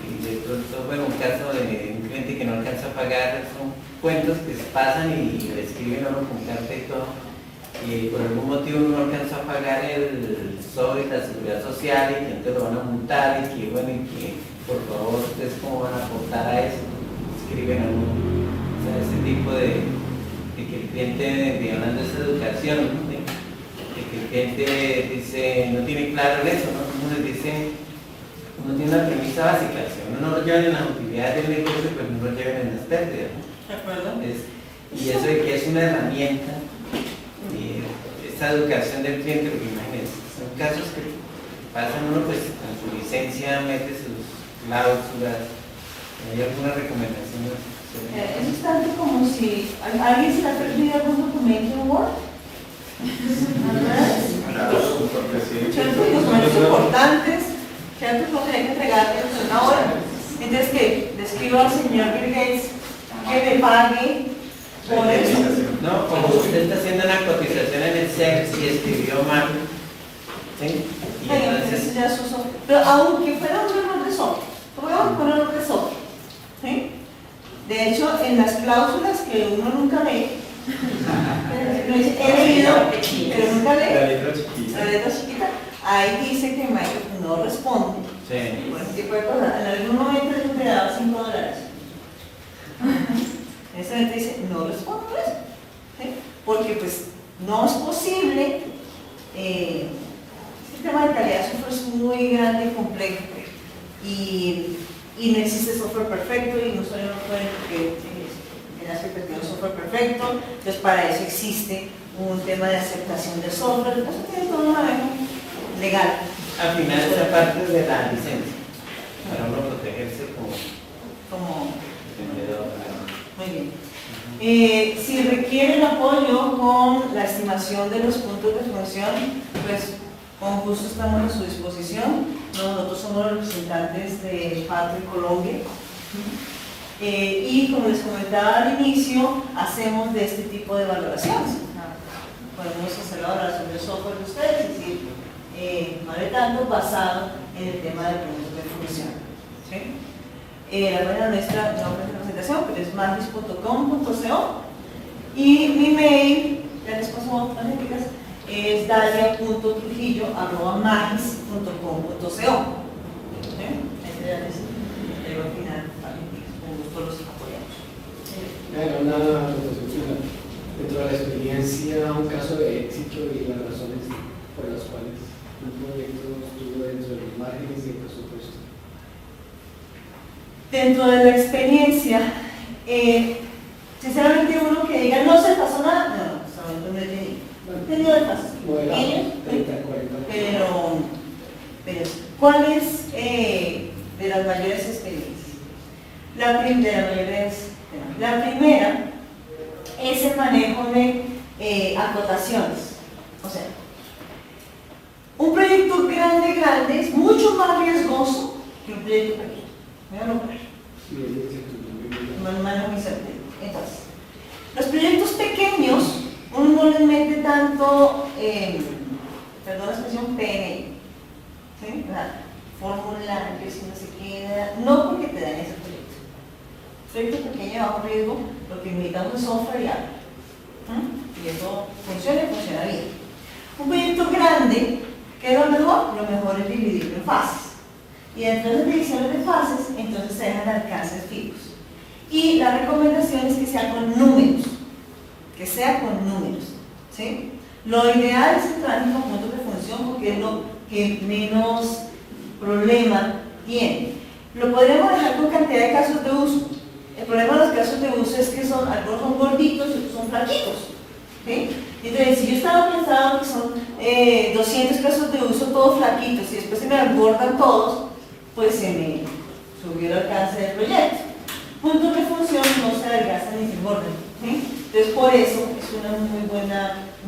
y de pronto, bueno, un caso de un cliente que no alcanza a pagar, son cuentos que se pasan y le escriben a uno con carta y todo, y por algún motivo no alcanza a pagar el sobre de la seguridad social y que entonces lo van a multar y que, bueno, y que por favor ustedes cómo van a aportar a eso, escriben a uno. O sea, ese tipo de que el cliente, hablando de esa educación, ¿no? de que el cliente dice, no tiene claro en eso, ¿no? Uno les dice, uno tiene una premisa básica, si uno no lo llevan en las utilidades del negocio, pues no lo llevan en las pérdidas, ¿no? ¿De acuerdo? Y eso de que es una herramienta, esta educación del cliente, porque imagínense, son casos que pasan uno pues con su licencia, mete sus cláusulas, ¿hay alguna recomendación? Eso es tanto como si alguien se le ha perdido algún documento en Word. Claro, porque sí. ¿Cierto? Y documentos importantes, ¿cierto? Cosas que hay que entregar en una hora. Entonces, que le escribo al señor Bill Gates que me pague por eso. No, como usted está haciendo una cotización en el SEX y escribió mal, ¿sí? Y entonces, ya se usó. Pero aunque fuera un error de software, voy a poner un error de software. ¿Sí? De hecho, en las cláusulas que uno nunca lee, no dice, he leído, pero nunca La lee, letra chiquita. la letra chiquita, ahí dice que Microsoft no responde. sí. Por ese tipo de cosas. En algún momento yo me daba $5. En ese momento dice, no respondo por eso. ¿Sí? Porque pues no es posible, este tema de calidad de software es muy grande y complejo. Y no existe software perfecto y no solo no pueden porque en la perspectiva de software perfecto, entonces para eso existe un tema de aceptación del software, eso tiene todo un manejo legal. Al final esa parte de la licencia, para uno protegerse como vendedor. Muy bien. Si requieren apoyo con la estimación de los puntos de función, pues con gusto estamos a su disposición. Nosotros somos los representantes de Patria Colombia. Y como les comentaba al inicio, hacemos de este tipo de valoraciones. Podemos hacer la valoración del software de ustedes, es decir, vale tanto basado en el tema de puntos de función. ¿Sí? La página nuestra no ofrece presentación, pero es magis.com.co y mi mail, ya les paso las métricas, es dalia.trujillo@magis.com.co. Este ya les traigo al final, con gusto los apoyamos. Una anotación final. Dentro de la experiencia, un caso de éxito y las razones por las cuales un proyecto estuvo dentro de los márgenes y el presupuesto. Dentro de la experiencia, sinceramente uno que diga no se pasó nada, no, hasta el momento no he tenido desfases pequeños, 30, 40. pero ¿cuál es de las mayores experiencias? La primera es el manejo de acotaciones. O sea, un proyecto grande es mucho más riesgoso que un proyecto pequeño. Me voy a lograr. Manejo mi certeza. Entonces, los proyectos pequeños, uno no les mete tanto, perdón la expresión, PNI. ¿Sí? formularios y no sé qué, no porque te dañes el proyecto. Proyecto pequeño y bajo riesgo, lo que necesitamos es software y hardware. Y eso funciona y funciona bien. Un proyecto grande, ¿qué es lo mejor? Lo mejor es dividirlo en fases. Y dentro de las divisiones de fases, entonces se dejan alcances fijos. Y la recomendación es que sea con números. Que sea con números. ¿Sí? Lo ideal es entrar en conjuntos de función porque es lo que menos problema tiene. Lo podríamos dejar con cantidad de casos de uso. El problema de los casos de uso es que algunos son gorditos y otros son flaquitos. ¿Sí? Entonces, si yo estaba pensando que son 200 casos de uso todos flaquitos y después se me engordan todos, pues se me subió el alcance del proyecto. Puntos de función no se adelgazan ni se engordan. ¿Sí? Entonces, por eso es un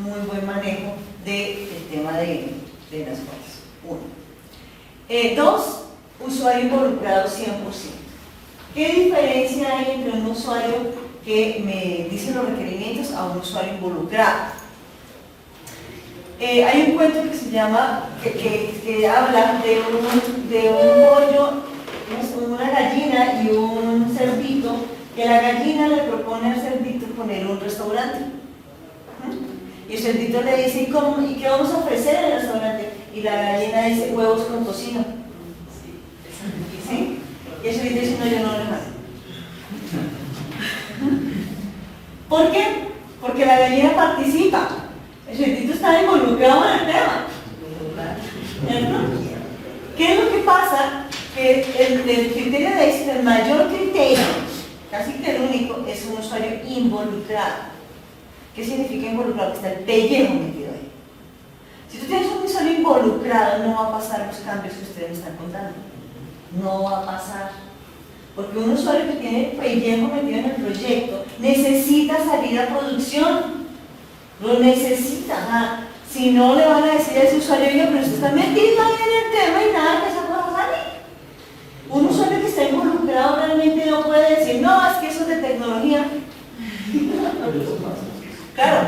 muy buen manejo del tema de las cosas. 1. 2. Usuario involucrado 100%. ¿Qué diferencia hay entre un usuario que me dice los requerimientos a un usuario involucrado? Hay un cuento que se llama, que habla de un pollo, una gallina y un cerdito, que la gallina le propone al cerdito poner un restaurante. Y el cerdito le dice, ¿y qué vamos a ofrecer en el restaurante? Y la gallina dice, huevos con tocino. ¿Sí? Y el cerdito dice, no, yo no le mando. ¿Por qué? Porque la gallina participa. El cerdito está involucrado en el tema. ¿Cierto? ¿Qué es lo que pasa? Que el criterio de éxito, el mayor criterio, casi que el único, es un usuario involucrado. ¿Qué significa involucrado? Que está el pellejo metido ahí. Si tú tienes un usuario involucrado, no va a pasar los cambios que ustedes me están contando. No va a pasar. Porque un usuario que tiene pellejo metido en el proyecto necesita salir a producción. Lo necesita. Si no, le van a decir a ese usuario, oye, pero usted está metido ahí en el tema y nada que esa cosa sale. Un usuario que está involucrado realmente no puede decir, no, es que eso es de tecnología. Claro,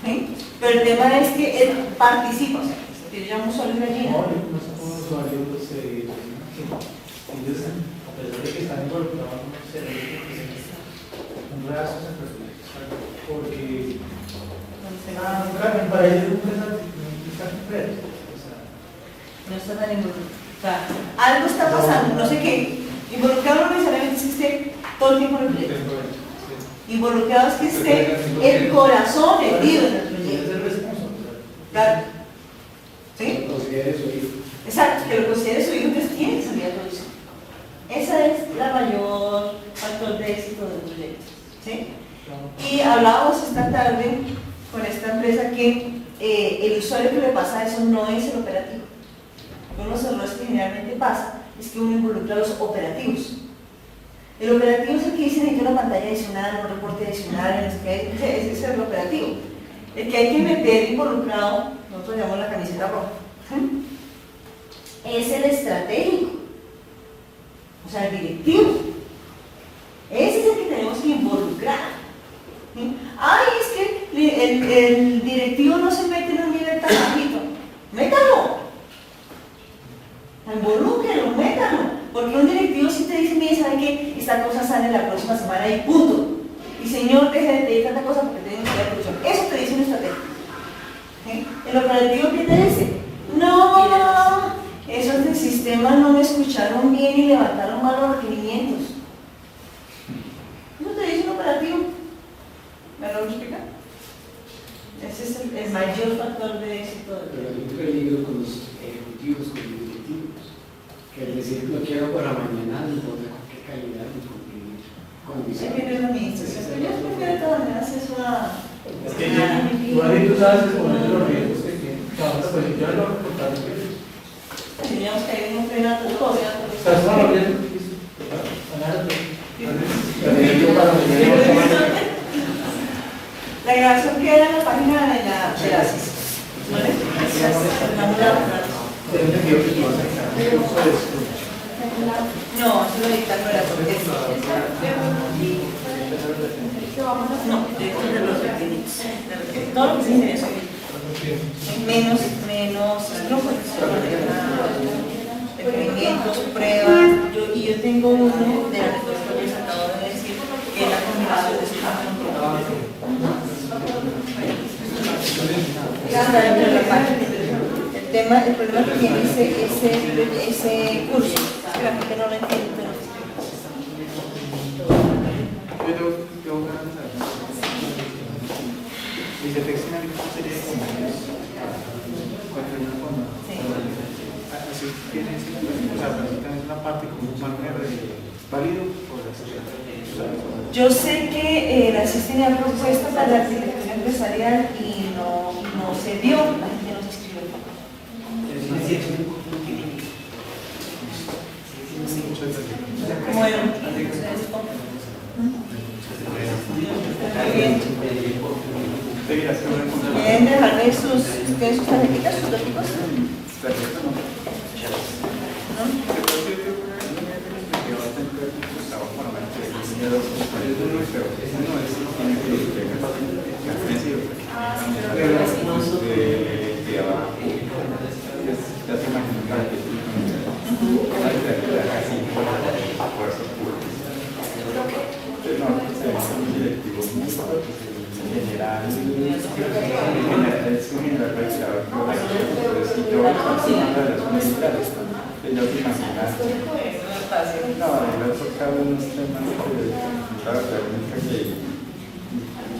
¿sí? Pero el tema es que él participa, o sea, que yo llamo usuario gallina. No, no somos usuarios, pues, ellos, a pesar de que están involucrados, no se son brazos en personajes, porque para ellos nunca está completo. No está tan involucrado. O sea, algo está pasando, no sé qué. Involucrado no necesariamente es que esté todo el tiempo en el proyecto. Involucrado es que esté el corazón metido en el proyecto. Claro. ¿Sí? Exacto, que lo considere su hijo, entonces tiene que salir a producción. Esa es la mayor factor de éxito del proyecto. ¿Sí? Y hablábamos esta tarde con esta empresa que el usuario que le pasa eso no es el operativo. Uno de los errores que generalmente pasa es que uno involucra a los operativos. El operativo es el que dice necesito una pantalla adicional, un reporte adicional, ese es el operativo. El que hay que meter involucrado, nosotros llamamos la camiseta roja, es el estratégico, o sea, el directivo. Ese es el que tenemos que involucrar. Ay, es que el directivo no se mete en un nivel tan bajito. Métalo. Involúquenlo, métalo. Porque un directivo si te dice, mire, ¿sabe qué? Esta cosa sale la próxima semana y punto. Y señor, deje de pedir tanta cosa porque tienen que ir a producción. Eso te dice un estratega. ¿Sí? El operativo, ¿qué te dice? No, esos del sistema no me escucharon bien y levantaron mal los requerimientos. Eso te dice un operativo. ¿Me lo voy a explicar? Ese es el mayor factor de éxito. Pero hay un peligro con los ejecutivos, con los directivos. Que es decir, lo quiero para mañana, no importa con qué calidad ni con qué condición. Hay que ver la administración. Pero yo prefiero de todas maneras eso a... Es que tú sabes exponer los riesgos que tiene. Pues yo lo reportaron que teníamos que ir en un frenato todo. estás con los riesgos. La grabación queda en la página de la CIS. ¿Vale? No, eso lo dicta no era porque no, de los requerimientos. Todo lo que se dice eso. Menos, no, pues, requerimientos. documentos, pruebas, y yo tengo uno de la respuesta que les acabo de decir, que es la combinación de sus está dentro de la página. El problema que tiene ese curso es que la gente no lo entiende, Yo dice texto sería como cualquier forma. Así tiene, o sea, también es una parte como un manual válido por la sociedad. yo sé que la CIS tenía propuesta para la arquitectura empresarial y no se dio, la gente no se inscribió. Bueno, ¿quieren dejarme sus tarjetitas, sus datos?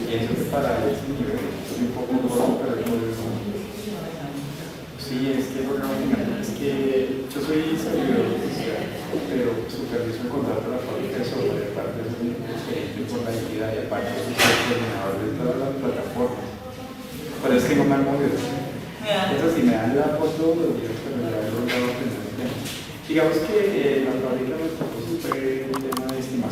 Pienso que para ese nivel es un poco corto, pero sí, es que yo soy servidor oficial, pero superviso un contrato de la fábrica de software, aparte de mi experiencia por la entidad y aparte soy coordinador de todas las plataformas. Pero es que no me han movido. Eso sí me dan la foto los días, pero ya he logrado aprender el tema. Digamos que la fábrica me propuso fue un tema de estimación.